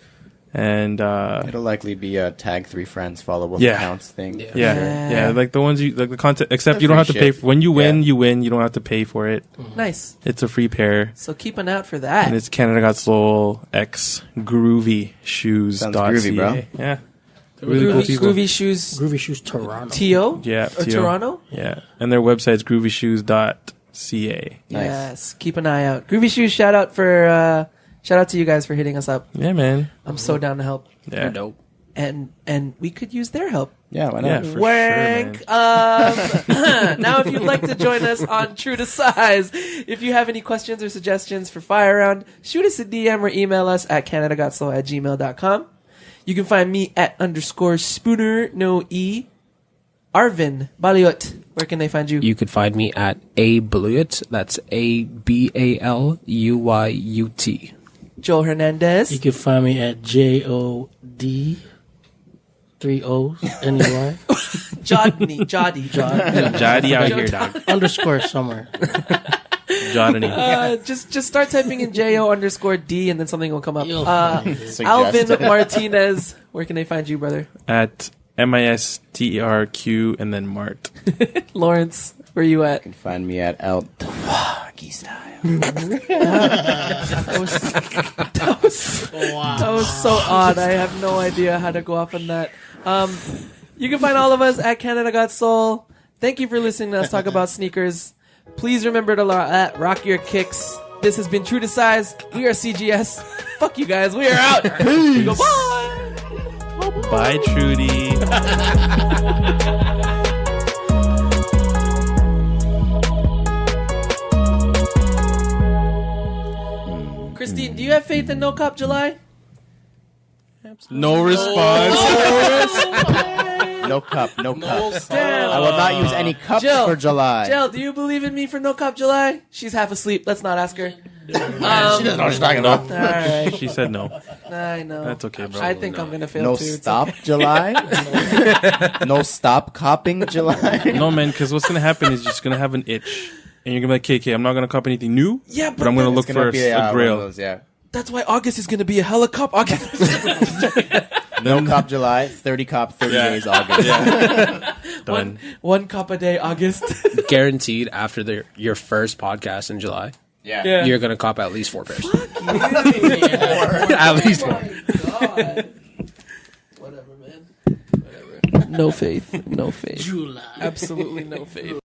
And It'll likely be a tag 3 friends, follow both Yeah. accounts thing. yeah, like the ones like the content. Except The you don't free have to pay. shit. When you win, Yeah. you win. You don't have to pay for it. Nice. It's a free pair, So keep an eye out for and that. it's Canada Got Soul X Groovy Shoes. Sounds groovy, bro. Yeah, really cool people. Groovy Shoes Groovy Shoes Toronto. T.O.? Yeah, Or T.O. Toronto? Yeah, and their website's groovyshoes.ca. Nice. Yes. Keep an eye out. Groovy Shoes, shout out for Shout out to you guys for hitting us up. Yeah, man. I'm so down to help. Yeah. You're dope. And we could use their help. Yeah, why Yeah, not? for Wank. sure, man. Now, if you'd like to join us on True to Size, if you have any questions or suggestions for Fire Round, shoot us a DM or email us at canadagotsoul@gmail.com. You can find me at _Spooner, no E. Arvin Baluyut. Where can they find you? You could find me at Abaluyut. That's ABALUYUT. Joel Hernandez. You can find me at JOD 3 O's NEY Jodi. Jodi out here, dog. underscore somewhere. Jodi. Just start typing in JO_D and then something will come up. You'll Alvin Martinez. Where can they find you, brother? At MISTERQ and then Mart. Lawrence, where you at? You can find me at El Doggy Style. That was so odd. I have no idea how to go off on that. You can find all of us at Canada Got Soul. Thank you for listening to us talk about sneakers. Please remember to rock your kicks. This has been True to Size. We are CGS. Fuck you guys. We are out. Goodbye. Bye, Trudy. Christine, do you have faith in No Cop July? No response. No cup, no cups. Damn. I will not use any cups Jill. for July. Jill, do you believe in me for No Cop July? She's half asleep. Let's not ask her. She doesn't know what she's talking about. All right. She said no. I know. That's okay, bro. I think I'm going to fail No too. It's stop okay. July. No stop copping July. No, man, because what's going to happen is you're just going to have an itch. And you're going to be like, okay, I'm not going to cop anything new. Yeah, but I'm going to look It's gonna for be, a one of grail. those, yeah. That's why August is going to be a hella cop August. No cop July, 30 cop, 30 Yeah. days August. Yeah. Done. One cop a day August. Guaranteed after your first podcast in July, Yeah. you're going to cop at least 4 pairs. Yeah. At least 4. God. Whatever, man. Whatever. No faith. No faith. July. Absolutely no faith.